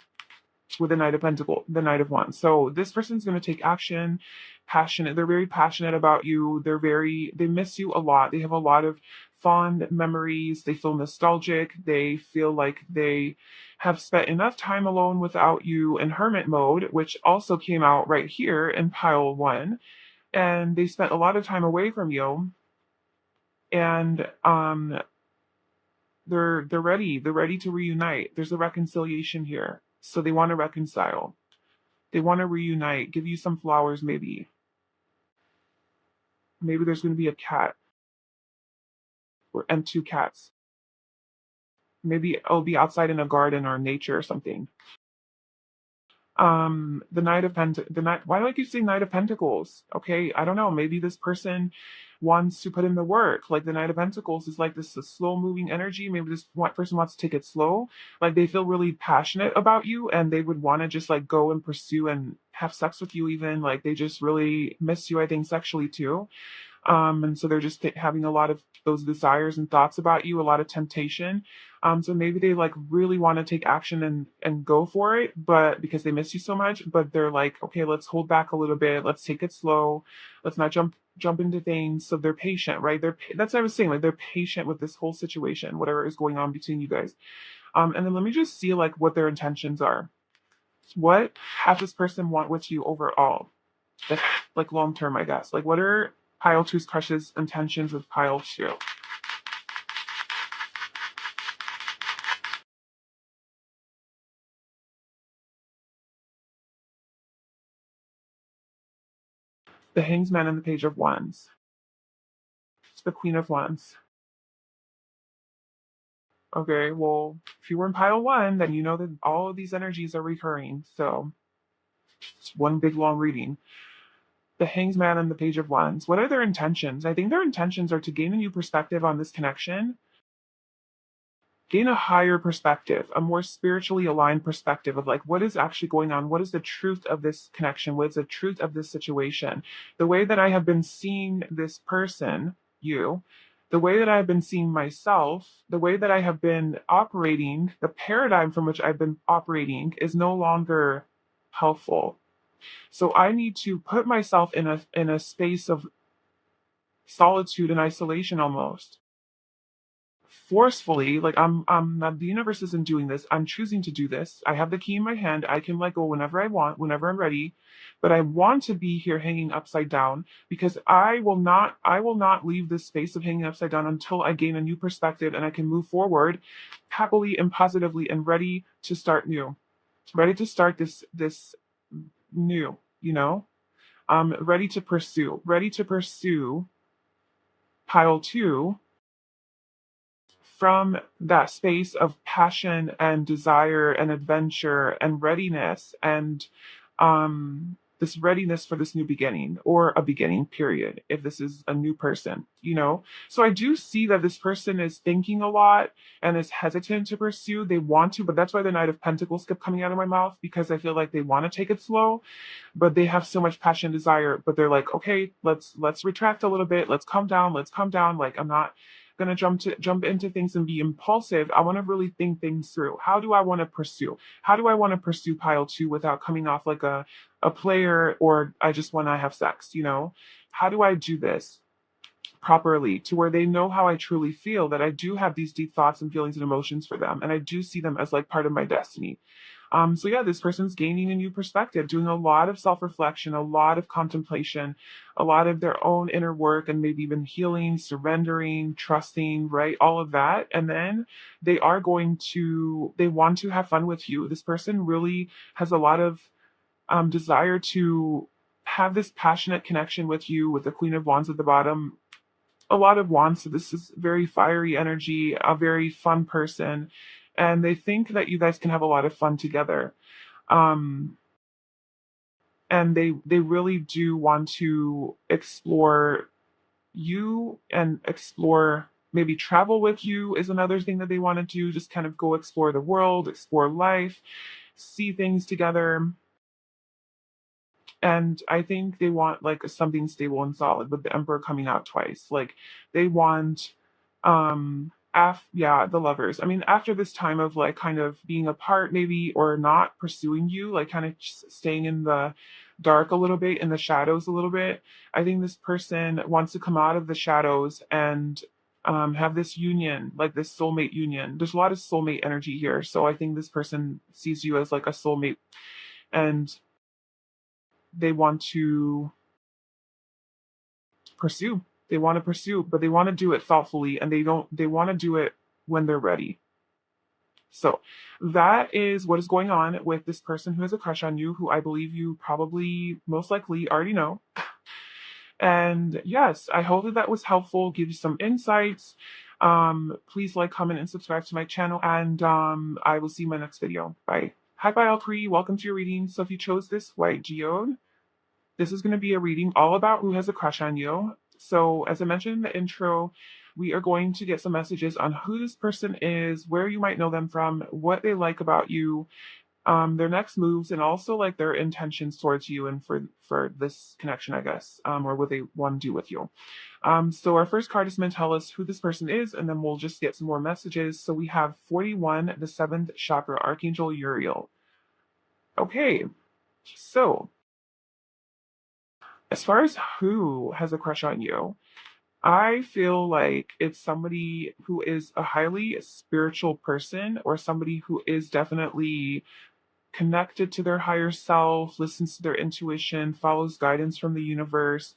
with the Knight of Pentacle, the Knight of Wands. So this person's going to take action, passionate. They're very passionate about you. They miss you a lot. They have a lot of fond memories. They feel nostalgic. They feel like they have spent enough time alone without you in hermit mode, which also came out right here in pile one. And they spent a lot of time away from you. And they're ready. They're ready to reunite. There's a reconciliation here. So they want to reconcile. They want to reunite, give you some flowers, maybe. Maybe there's going to be a cat and two cats. Maybe it'll be outside in a garden or nature or something. The Knight of the Knight. Why do I keep saying Knight of Pentacles? Okay, I don't know. Maybe this person wants to put in the work. Like the Knight of Pentacles is like this slow moving energy. Maybe this person wants to take it slow. Like they feel really passionate about you and they would want to just like go and pursue and have sex with you even. Like they just really miss you, I think, sexually too. And so they're just having a lot of those desires and thoughts about you, a lot of temptation. So maybe they like really want to take action and go for it, but because they miss you so much, but they're like, okay, let's hold back a little bit, let's take it slow, let's not jump into things. So they're patient, right? That's what I was saying, like they're patient with this whole situation, whatever is going on between you guys. And then let me just see like what their intentions are. What has this person want with you overall? Like long term, I guess. Like what are pile two's crushes intentions with pile two? The Hanged Man and the Page of Wands. It's the Queen of Wands. Okay, well, if you were in pile one, then you know that all of these energies are recurring. So It's one big long reading. The Hanged Man and the Page of Wands. What are their intentions? I think their intentions are to gain a new perspective on this connection, gain a higher perspective, a more spiritually aligned perspective of like what is actually going on, what is the truth of this connection, what is the truth of this situation. The way that I have been seeing this person, you, the way that I've been seeing myself, the way that I have been operating, the paradigm from which I've been operating is no longer helpful. So I need to put myself in a space of solitude and isolation almost, forcefully. Like I'm not, the universe isn't doing this, I'm choosing to do this. I have the key in my hand, I can let go whenever I want, whenever I'm ready. But I want to be here hanging upside down because I will not leave this space of hanging upside down until I gain a new perspective and I can move forward happily and positively and ready to start new, ready to start this new, ready to pursue pile two from that space of passion and desire and adventure and readiness and this readiness for this new beginning or a beginning period if this is a new person. So I do see that this person is thinking a lot and is hesitant to pursue. They want to, but that's why the Knight of Pentacles kept coming out of my mouth, because I feel like they want to take it slow, but they have so much passion and desire, but they're like, okay, let's retract a little bit, let's calm down. Like, I'm not gonna jump into things and be impulsive. I want to really think things through. How do I want to pursue? How do I want to pursue pile two without coming off like a player, or I just want to have sex? How do I do this properly to where they know how I truly feel, that I do have these deep thoughts and feelings and emotions for them, and I do see them as like part of my destiny. So yeah, this person's gaining a new perspective, doing a lot of self-reflection, a lot of contemplation, a lot of their own inner work, and maybe even healing, surrendering, trusting, right? All of that. And then they want to have fun with you. This person really has a lot of desire to have this passionate connection with you, with the Queen of Wands at the bottom. A lot of wands. So this is very fiery energy, a very fun person. And they think that you guys can have a lot of fun together. Um, and they really do want to explore you and explore, maybe travel with you is another thing that they want to do. Just kind of go explore the world, explore life, see things together. And I think they want like something stable and solid, with the Emperor coming out twice. Like they want the lovers. I mean, after this time of like kind of being apart maybe, or not pursuing you, like kind of just staying in the dark a little bit, in the shadows a little bit, I think this person wants to come out of the shadows and have this union, like this soulmate union. There's a lot of soulmate energy here. So I think this person sees you as like a soulmate, and they want to pursue. They want to pursue, but they want to do it thoughtfully, and they want to do it when they're ready. So that is what is going on with this person who has a crush on you, who I believe you probably most likely already know. And yes, I hope that that was helpful, give you some insights. Please like, comment, and subscribe to my channel, and I will see you in my next video. Bye. Hi, Valkyrie. Welcome to your reading. So if you chose this white geode, this is going to be a reading all about who has a crush on you. So, as I mentioned in the intro, we are going to get some messages on who this person is, where you might know them from, what they like about you, their next moves, and also like their intentions towards you and for this connection, I guess, or what they want to do with you. So our first card is going to tell us who this person is, and then we'll just get some more messages. So we have 41, the 7th chakra, Archangel Uriel. Okay, so as far as who has a crush on you, I feel like it's somebody who is a highly spiritual person, or somebody who is definitely connected to their higher self, listens to their intuition, follows guidance from the universe,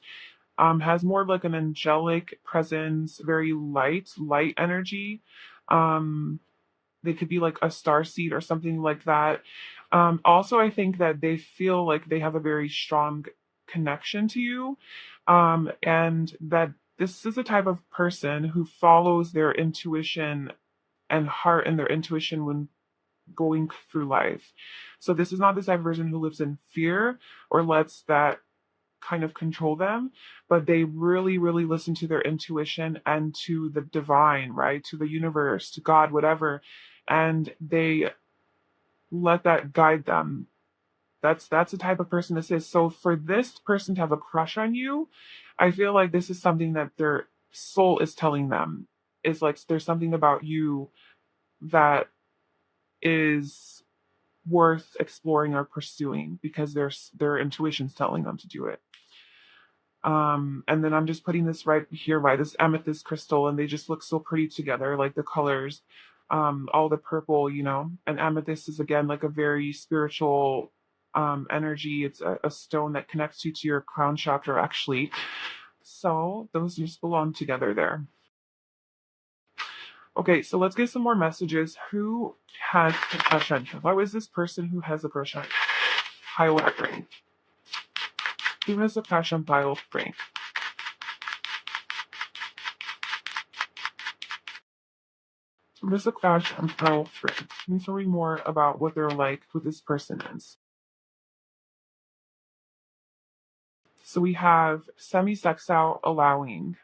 has more of like an angelic presence, very light energy. Um, they could be like a star seed or something like that. Also, I think that they feel like they have a very strong connection to you, and that this is a type of person who follows their intuition and heart and their intuition when going through life. So this is not the type of person who lives in fear or lets that kind of control them, but they really, really listen to their intuition and to the divine, right? To the universe, to God, whatever. And they let that guide them. That's the type of person this is. So for this person to have a crush on you, I feel like this is something that their soul is telling them. Is like there's something about you that is worth exploring or pursuing because their intuition's telling them to do it. And then I'm just putting this right here by this amethyst crystal, and they just look so pretty together, like the colors, all the purple, and amethyst is again like a very spiritual energy. It's a stone that connects you to your crown chakra, actually. So those just belong together there. Okay, so let's get some more messages. Who has a crush on you? Why was this person who has a crush on you? Pile of brain. Who has a crush on pile of brain? There's a crush on pile of brain. Can you tell me more about what they're like, who this person is? So we have semi-sextile allowing.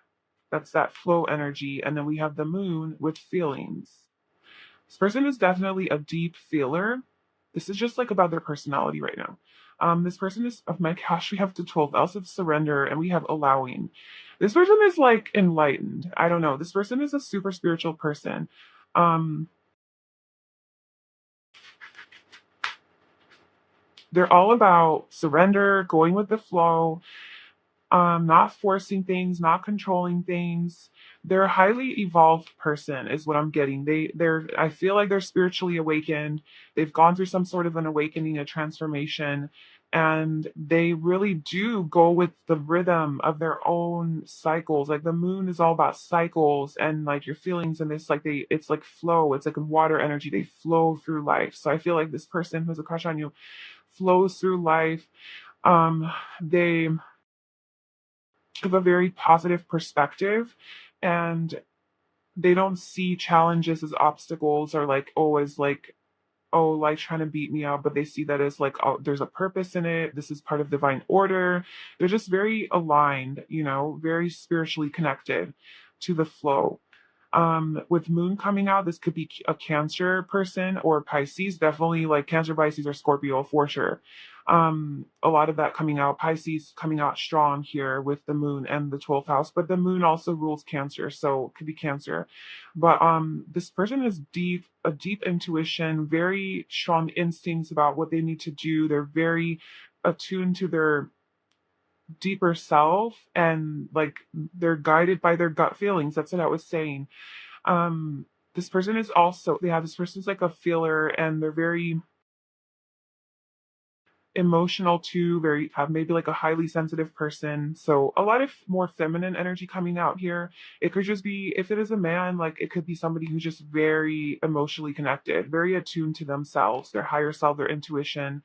That's that flow energy. And then we have the moon with feelings. This person is definitely a deep feeler. This is just like about their personality right now. This person is, oh my gosh, we have the 12th house of surrender and we have allowing. This person is like enlightened. I don't know. This person is a super spiritual person. Um, they're all about surrender, going with the flow, not forcing things, not controlling things. They're a highly evolved person, is what I'm getting. I feel like they're spiritually awakened. They've gone through some sort of an awakening, a transformation, and they really do go with the rhythm of their own cycles. Like the moon is all about cycles and like your feelings, and it's like flow. It's like a water energy. They flow through life. So I feel like this person who's a crush on you flows through life. They have a very positive perspective, and they don't see challenges as obstacles or like always like, oh, like trying to beat me up, but they see that as like, oh, there's a purpose in it. This is part of divine order. They're just very aligned, very spiritually connected to the flow. With moon coming out, this could be a Cancer person or Pisces, definitely like Cancer, Pisces, or Scorpio for sure. A lot of that coming out, Pisces coming out strong here with the moon and the 12th house, but the moon also rules Cancer, so it could be Cancer. But this person has a deep intuition, very strong instincts about what they need to do. They're very attuned to their deeper self, and like they're guided by their gut feelings. That's what I was saying. um this person is also, they have this person's like a feeler, and they're very emotional too, very have maybe like a highly sensitive person, so a lot of more feminine energy coming out here. It could just be, if it is a man, like it could be somebody who's just very emotionally connected, very attuned to themselves, their higher self, their intuition.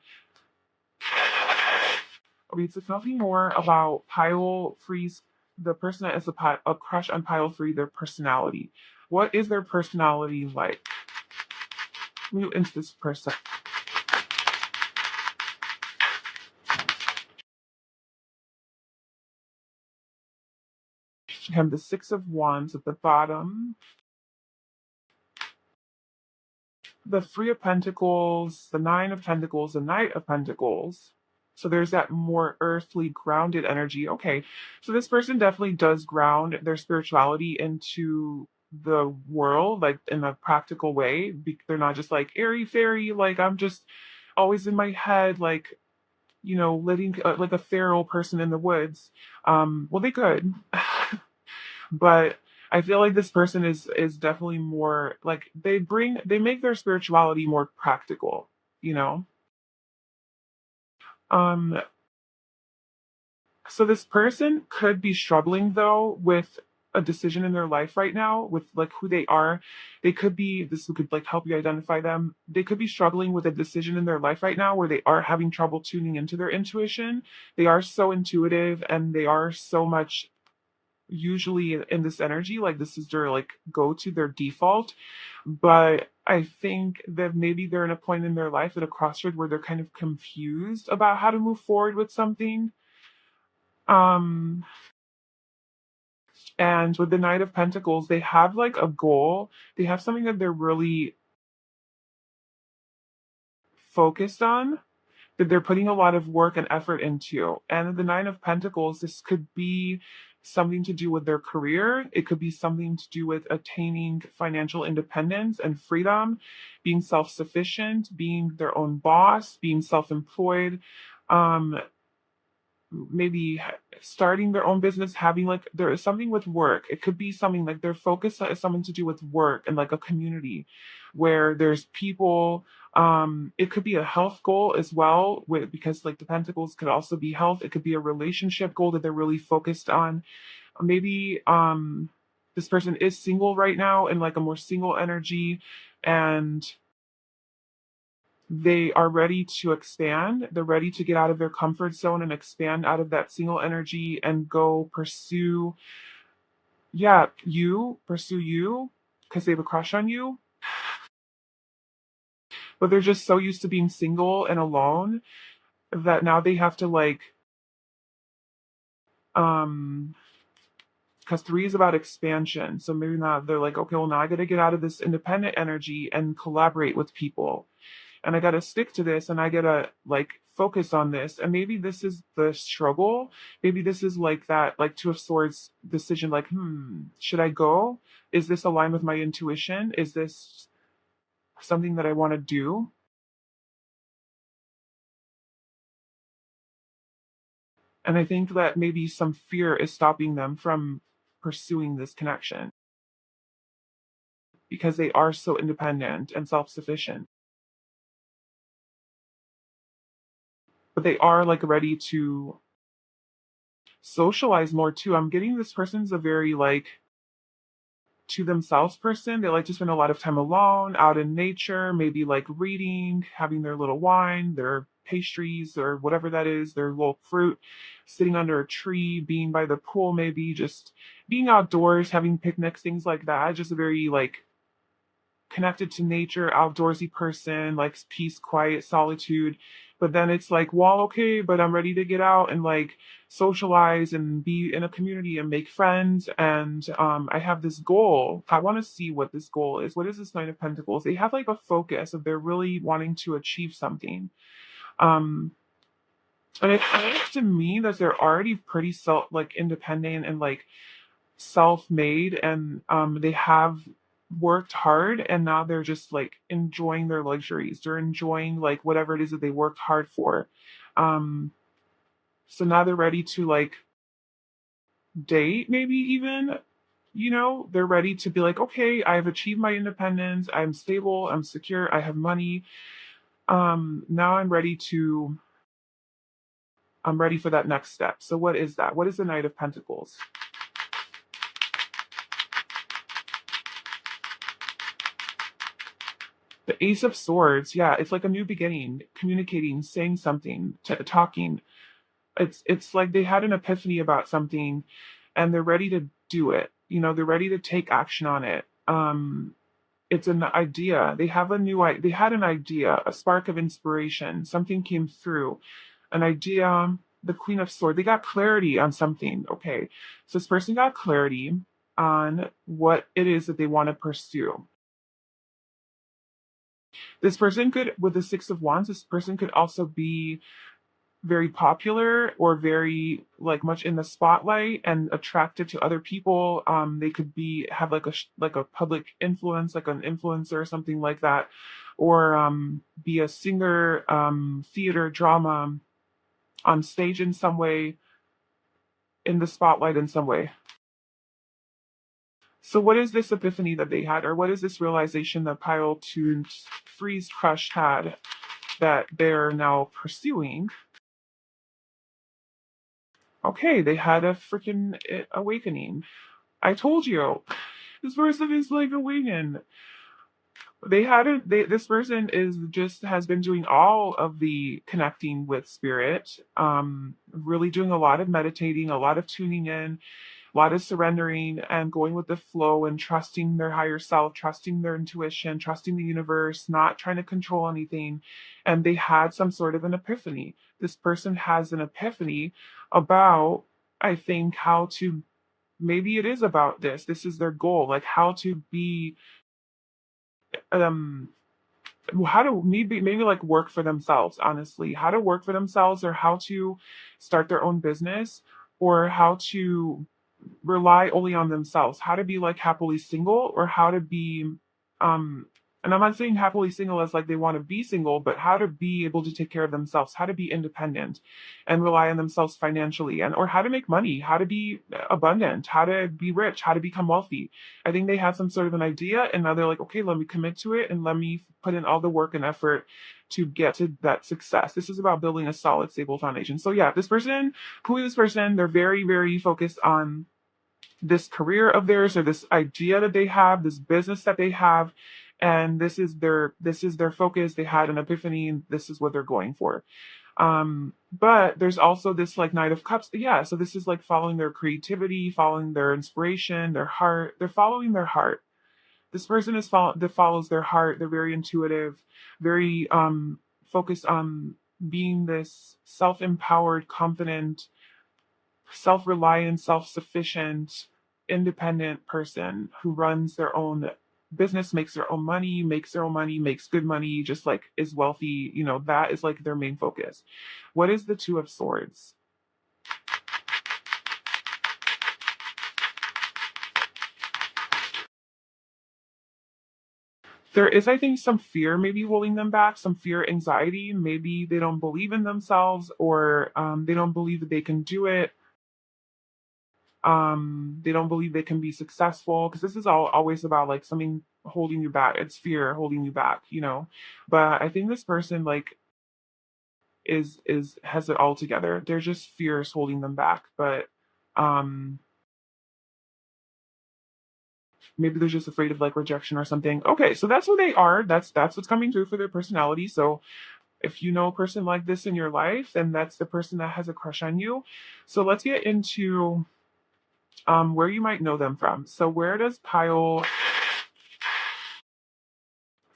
Okay, so tell me more about Pile Freeze, the person that is a crush on Pile Free, their personality. What is their personality like? You into this person. You have the Six of Wands at the bottom, the Three of Pentacles, the Nine of Pentacles, the Knight of Pentacles. So there's that more earthly, grounded energy. Okay, so this person definitely does ground their spirituality into the world, like in a practical way. They're not just like airy fairy, like I'm just always in my head, like living like a feral person in the woods. Well, they could, but I feel like this person is definitely more like they make their spirituality more practical, you know. Um, so this person could be struggling though with a decision in their life right now with like who they are. This could like help you identify them. They could be struggling with a decision in their life right now where they are having trouble tuning into their intuition. They are so intuitive, and they are so much usually in this energy, like this is their like go to their default. But I think that maybe they're in a point in their life at a crossroad where they're kind of confused about how to move forward with something. Um, and with the Knight of Pentacles, they have like a goal. They have something that they're really focused on, that they're putting a lot of work and effort into. And the Nine of Pentacles, this could be something to do with their career. It could be something to do with attaining financial independence and freedom, being self sufficient, being their own boss, being self employed. Um, Maybe starting their own business, having like there is something with work. It could be something like their focus is something to do with work and like a community where there's people. It could be a health goal as well, with because like the pentacles could also be health. It could be a relationship goal that they're really focused on. Maybe this person is single right now in like a more single energy, and they are ready to expand. They're ready to get out of their comfort zone and expand out of that single energy and go pursue, yeah, pursue you because they have a crush on you. But they're just so used to being single and alone that now they have to like, um, because three is about expansion. So maybe not, they're like, okay, well, now I got to get out of this independent energy and collaborate with people, and I got to stick to this, and I got to like focus on this. And maybe this is the struggle. Maybe this is like that, like Two of Swords decision, like, should I go? Is this aligned with my intuition? Is this something that I want to do? And I think that maybe some fear is stopping them from pursuing this connection because they are so independent and self sufficient. But they are like ready to socialize more too. I'm getting this person's a very like to themselves person. They like to spend a lot of time alone, out in nature, maybe like reading, having their little wine, their pastries, or whatever that is, their little fruit, sitting under a tree, being by the pool, maybe just being outdoors, having picnics, things like that. Just a very like connected to nature, outdoorsy person, likes peace, quiet, solitude. But then it's like, well, okay, but I'm ready to get out and like socialize and be in a community and make friends. And I have this goal. I want to see what this goal is. What is this Nine of Pentacles? They have like a focus of they're really wanting to achieve something. Um, and it feels to me that they're already pretty self like independent and like self-made, and they have worked hard, and now they're just like enjoying their luxuries. They're enjoying like whatever it is that they worked hard for. um so now they're ready to like date, maybe even, they're ready to be like, okay, I've achieved my independence, I'm stable, I'm secure, I have money. Now I'm ready for that next step. So what is that? What is the Knight of Pentacles? The Ace of Swords, yeah, it's like a new beginning, communicating, saying something, talking. It's like they had an epiphany about something, and they're ready to do it. They're ready to take action on it. It's an idea. They had an idea, a spark of inspiration. Something came through, an idea. The Queen of Swords. They got clarity on something. Okay, so this person got clarity on what it is that they want to pursue. This person could, with the Six of Wands, this person could also be very popular or very like much in the spotlight and attractive to other people. They could be have like a public influence, like an influencer or something like that, or be a singer, theater, drama, on stage in some way, in the spotlight in some way. So what is this epiphany that they had, or what is this realization that Pile to Freeze Crush had that they're now pursuing? Okay, they had a freaking awakening. I told you, this person is like awakened. They had it. This person is just has been doing all of the connecting with spirit. Really doing a lot of meditating, a lot of tuning in, A lot of surrendering and going with the flow and trusting their higher self, trusting their intuition, trusting the universe, not trying to control anything. And they had some sort of an epiphany. This person has an epiphany about, I think, how to, maybe it is about this. This is their goal, like how to be, um, how to maybe like work for themselves, honestly, how to work for themselves, or how to start their own business, or how to rely only on themselves, how to be like happily single, or how to be um and I'm not saying happily single as like they want to be single, but how to be able to take care of themselves, how to be independent and rely on themselves financially, and or how to make money, how to be abundant, how to be rich, how to become wealthy. I think they have some sort of an idea, and now they're like, okay, let me commit to it and let me put in all the work and effort to get to that success. This is about building a solid, stable foundation. So yeah, this person, who is this person, they're very, very focused on this career of theirs, or this idea that they have, this business that they have, and this is their focus. They had an epiphany, and this is what they're going for. But there's also this like Knight of Cups. Yeah, so this is like following their creativity, following their inspiration, their heart. They're following their heart. This person that follows their heart. They're very intuitive, very focused on being this self-empowered, confident, self-reliant, self-sufficient, independent person who runs their own business, makes their own money, makes good money, just like is wealthy. That is like their main focus. What is the Two of Swords? There is, I think, some fear maybe holding them back, some fear, anxiety. Maybe they don't believe in themselves, or they don't believe that they can do it. They don't believe they can be successful, because this is all always about like something holding you back. It's fear holding you back. But I think this person like is has it all together. They're just fears holding them back, but um maybe they're just afraid of like rejection or something. Okay, so that's who they are. That's what's coming through for their personality. So if you know a person like this in your life, then that's the person that has a crush on you. So let's get into where you might know them from. So where does Pile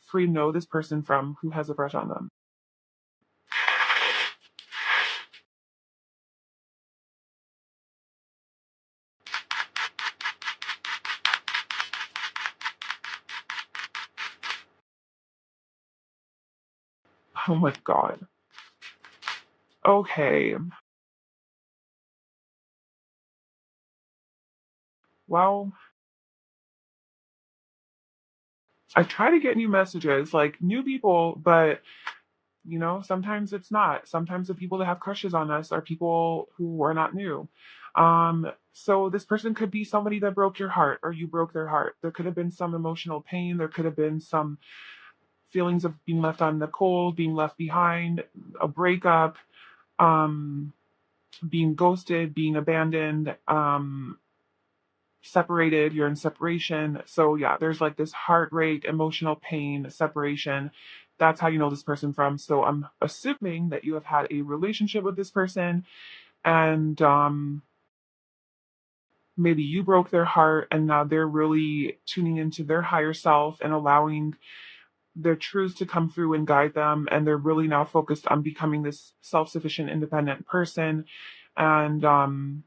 Free know this person from who has a crush on them? Oh my god. Okay. Well, I try to get new messages, like new people, but sometimes it's not. Sometimes the people that have crushes on us are people who are not new. So this person could be somebody that broke your heart, or you broke their heart. There could have been some emotional pain. There could have been some feelings of being left on the cold, being left behind, a breakup, um, being ghosted, being abandoned, separated. You're in separation. So yeah, there's like this heart rate, emotional pain, separation. That's how you know this person from. So I'm assuming that you have had a relationship with this person, and maybe you broke their heart, and now they're really tuning into their higher self and allowing their truths to come through and guide them. And they're really now focused on becoming this self-sufficient, independent person, and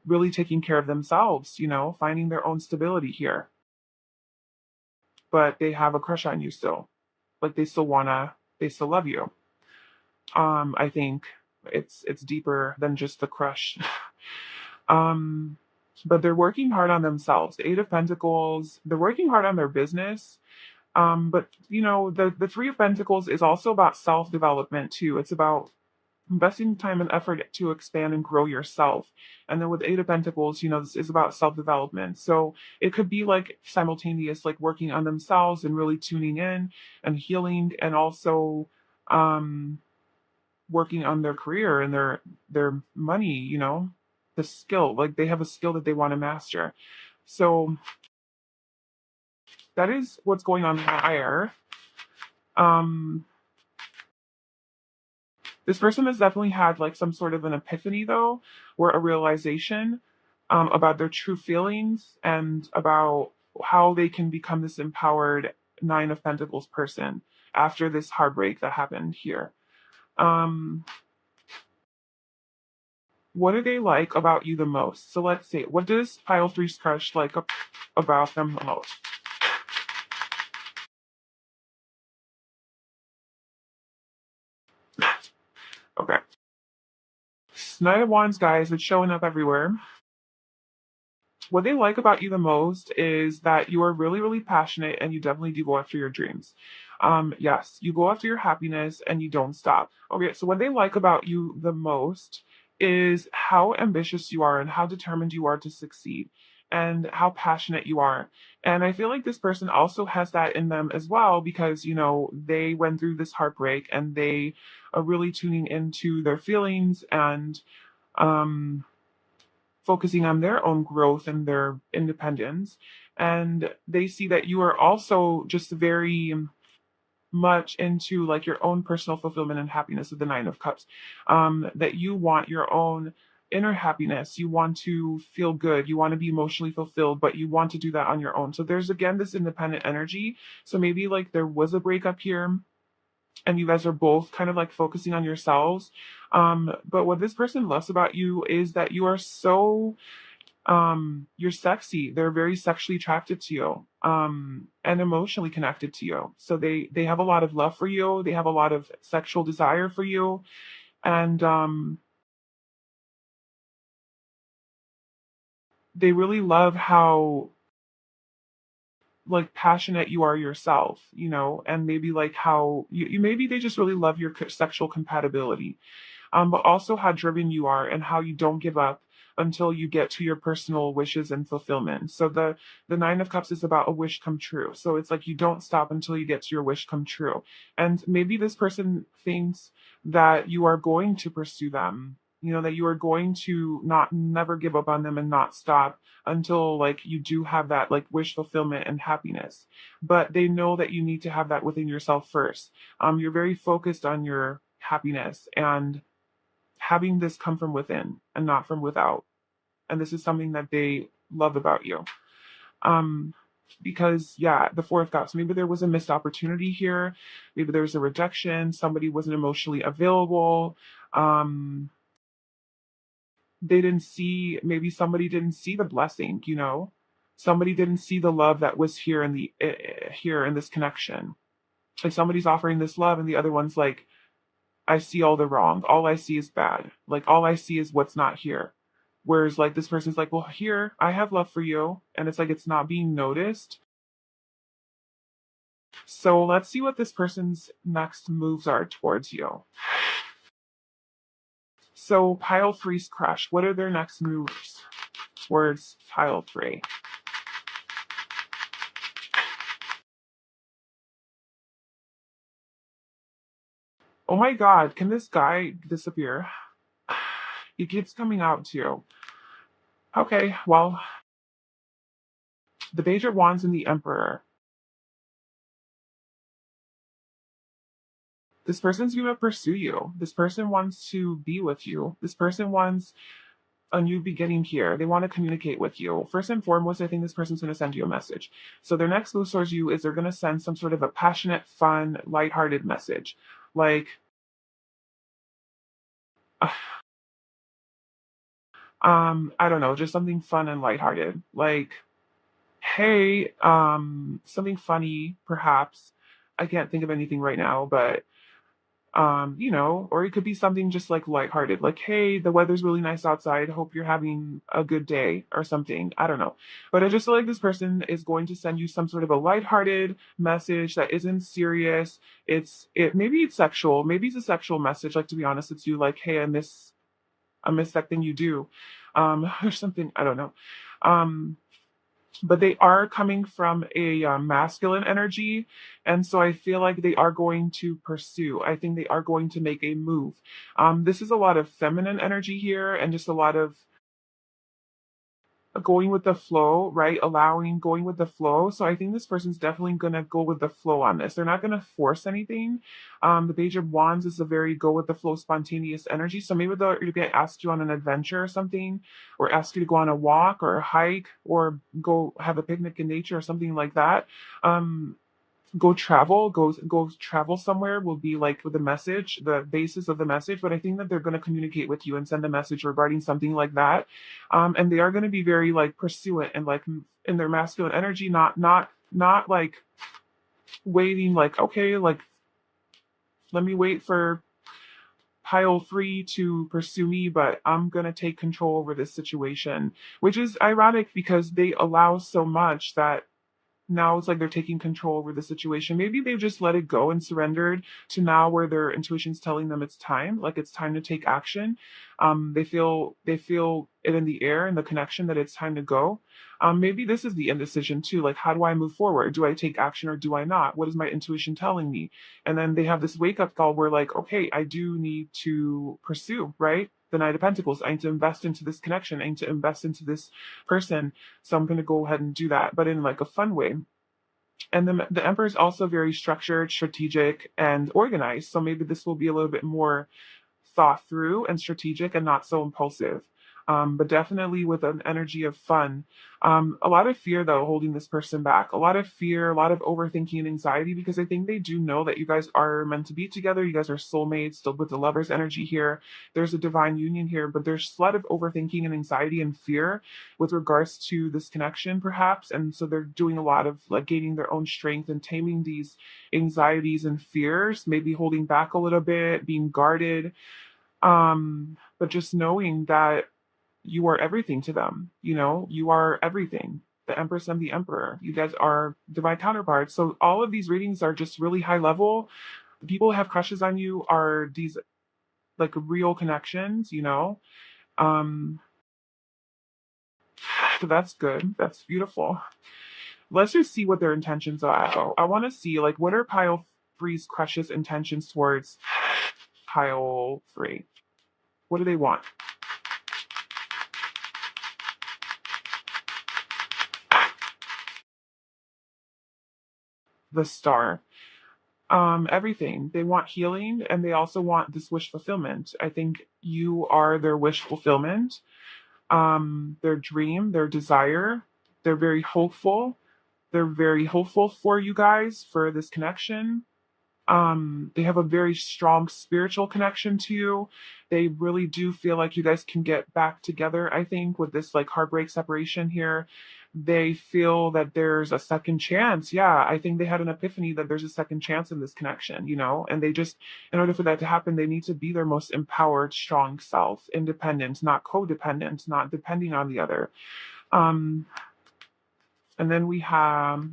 really taking care of themselves, finding their own stability here. But they have a crush on you still. Like they still love you. I think it's deeper than just the crush. um, but they're working hard on themselves. The Eight of Pentacles, they're working hard on their business. But the Three of Pentacles is also about self-development too. It's about investing time and effort to expand and grow yourself. And then with Eight of Pentacles, this is about self-development. So it could be like simultaneous, like working on themselves and really tuning in and healing, and also um working on their career and their money, the skill. Like they have a skill that they want to master. So that is what's going on higher. Um this person has definitely had like some sort of an epiphany though, or a realization. about their true feelings and about how they can become this empowered Nine of Pentacles person after this heartbreak that happened here. Um, what do they like about you the most? So let's see. What does pile three's crush like about them the most? Okay. Knight of Wands, guys, it's showing up everywhere. What they like about you the most is that you are really, really passionate and you definitely do go after your dreams. Yes, you go after your happiness and you don't stop. Okay, so what they like about you the most is how ambitious you are and how determined you are to succeed and how passionate you are. And I feel like this person also has that in them as well because, they went through this heartbreak and they are really tuning into their feelings and, um, focusing on their own growth and their independence. And they see that you are also just very much into like your own personal fulfillment and happiness of the Nine of Cups. That you want your own inner happiness. You want to feel good. You want to be emotionally fulfilled, but you want to do that on your own. So there's again this independent energy. So maybe like there was a breakup here and you guys are both kind of like focusing on yourselves. But what this person loves about you is that you are so you're sexy. They're very sexually attracted to you, and emotionally connected to you. So they have a lot of love for you. They have a lot of sexual desire for you, and they really love how like passionate you are yourself, and maybe like how you maybe they just really love your sexual compatibility, but also how driven you are and how you don't give up until you get to your personal wishes and fulfillment. So the Nine of Cups is about a wish come true. So it's like you don't stop until you get to your wish come true. And maybe this person thinks that you are going to pursue them. That you are going to not never give up on them and not stop until like you do have that like wish fulfillment and happiness. But they know that you need to have that within yourself first. You're very focused on your happiness and having this come from within and not from without. And this is something that they love about you. Um, because yeah, the Four of Cups, maybe there was a missed opportunity here, maybe there was a rejection, somebody wasn't emotionally available. Um, they didn't see, maybe somebody didn't see the blessing, somebody didn't see the love that was here in the here in this connection. Like somebody's offering this love and the other one's like, I see all the wrong. All I see is bad. Like all I see is what's not here. Whereas like this person's like, well, here, I have love for you. And it's like it's not being noticed. So let's see what this person's next moves are towards you. So pile three's crush. What are their next moves towards pile three? Oh my god, can this guy disappear? He keeps coming out too. Okay, well, the Page of Wands and the Emperor. This person's going to pursue you. This person wants to be with you. This person wants a new beginning here. They want to communicate with you. First and foremost, I think this person's going to send you a message. So their next move towards you is they're going to send some sort of a passionate, fun, lighthearted message. Like, uh, I don't know, just something fun and lighthearted. Like, hey, something funny, perhaps. I can't think of anything right now, but or it could be something just like lighthearted, like, hey, the weather's really nice outside. Hope you're having a good day or something. I don't know. But I just feel like this person is going to send you some sort of a lighthearted message that isn't serious. Maybe it's sexual, maybe it's a sexual message, like to be honest, it's you like, hey, I miss that thing you do. Or something, I don't know. But they are coming from a masculine energy. And so I feel like they are going to pursue. I think they are going to make a move. This is a lot of feminine energy here and just a lot of going with the flow, right? Allowing, going with the flow. So I think this person's definitely gonna go with the flow on this. They're not gonna force anything. The Page of Wands is a very go with the flow, spontaneous energy. So maybe they'll get asked you on an adventure or something, or ask you to go on a walk or a hike, or go have a picnic in nature or something like that. Um, go travel somewhere will be like with the message, the basis of the message. But I think that they're going to communicate with you and send a message regarding something like that. And they are going to be very like pursuant and like in their masculine energy, not like waiting, like, okay, like, let me wait for pile three to pursue me, but I'm going to take control over this situation, which is ironic because they allow so much that now it's like they're taking control over the situation. Maybe they've just let it go and surrendered to now where their intuition's telling them it's time, like it's time to take action. They feel it in the air and the connection that it's time to go. Maybe this is the indecision too. Like, how do I move forward? Do I take action or do I not? What is my intuition telling me? And then they have this wake up call where like, okay, I do need to pursue, right? The Knight of Pentacles. I need to invest into this connection. I need to invest into this person. So I'm going to go ahead and do that, but in like a fun way. And the Emperor is also very structured, strategic, and organized. So maybe this will be a little bit more thought through and strategic and not so impulsive. But definitely with an energy of fun. A lot of fear, though, holding this person back. A lot of fear, a lot of overthinking and anxiety, because I think they do know that you guys are meant to be together. You guys are soulmates, still with the lover's energy here. There's a divine union here, but there's a lot of overthinking and anxiety and fear with regards to this connection, perhaps. And so they're doing a lot of like gaining their own strength and taming these anxieties and fears, maybe holding back a little bit, being guarded, but just knowing that you are everything to them. You know, you are everything. The Empress and the Emperor. You guys are divine counterparts. So all of these readings are just really high level. The people who have crushes on you are these like real connections, you know. Um, so that's good. That's beautiful. Let's just see what their intentions are. I want to see like what are pile three's crushes intentions towards pile three. What do they want? The Star. Everything. They want healing and they also want this wish fulfillment. I think you are their wish fulfillment, their dream, their desire. They're very hopeful. They're very hopeful for you guys, for this connection. They have a very strong spiritual connection to you. They really do feel like you guys can get back together. I think with this like heartbreak separation here, they feel that there's a second chance. Yeah, I think they had an epiphany that there's a second chance in this connection, you know, and they just, in order for that to happen, they need to be their most empowered, strong self, independent, not codependent, not depending on the other. Um, and then we have,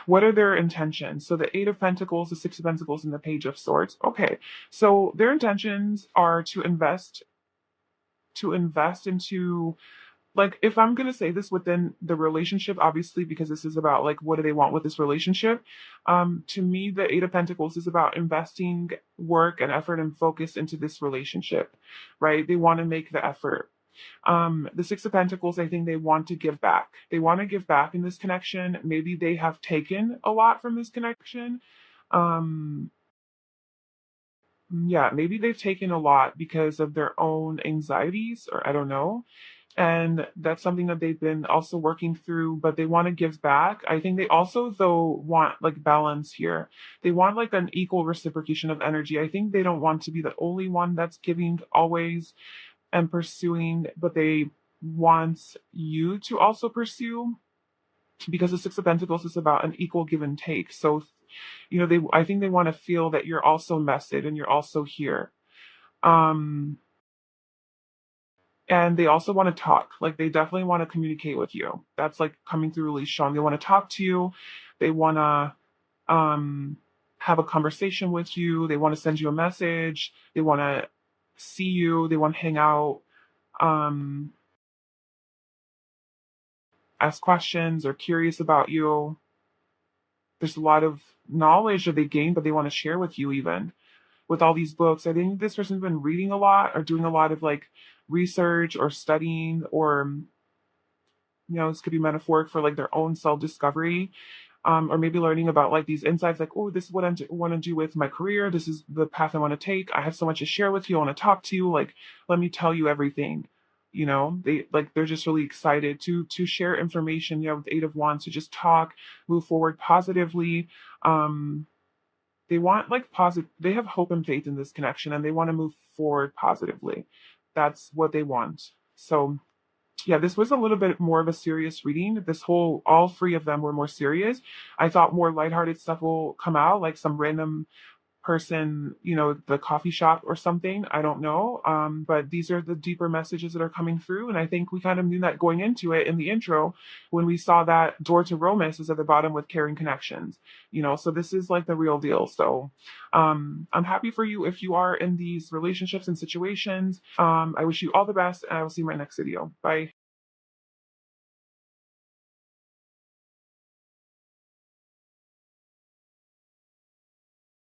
what are their intentions? So the Eight of Pentacles, the Six of Pentacles, and the Page of Swords. Okay, so their intentions are to invest into, like, if I'm gonna say this within the relationship, obviously, because this is about like what do they want with this relationship. To me, the Eight of Pentacles is about investing work and effort and focus into this relationship, right? They want to make the effort. The Six of Pentacles, I think they want to give back. They want to give back in this connection. Maybe they have taken a lot from this connection. Um, yeah, maybe they've taken a lot because of their own anxieties, or I don't know. And that's something that they've been also working through, but they want to give back. I think they also, though, want like balance here. They want like an equal reciprocation of energy. I think they don't want to be the only one that's giving always and pursuing, but they want you to also pursue, because the Six of Pentacles is about an equal give and take. So, you know, I think they want to feel that you're also invested and you're also here. Um, and they also want to talk. Like they definitely want to communicate with you. That's like coming through really strong. They want to talk to you. They want to have a conversation with you. They want to send you a message. They want to see you. They want to hang out. Um, ask questions or curious about you. There's a lot of knowledge that they gain, but they want to share with you even with all these books. I think this person's been reading a lot or doing a lot of like research or studying, or this could be metaphoric for like their own self-discovery, or maybe learning about like these insights, like, oh, this is what I want to do with my career. This is the path I want to take. I have so much to share with you. I want to talk to you. Like, let me tell you everything. They're just really excited to share information. With Eight of Wands, to just talk, move forward positively. Um, they want like positive. They have hope and faith in this connection, and they want to move forward positively. That's what they want. So yeah, this was a little bit more of a serious reading. All three of them were more serious. I thought more lighthearted stuff will come out, like some random person, the coffee shop or something. I don't know. But these are the deeper messages that are coming through. And I think we kind of knew that going into it in the intro when we saw that door to romance is at the bottom with caring connections, so this is like the real deal. So I'm happy for you if you are in these relationships and situations. I wish you all the best, and I will see you in my next video. Bye.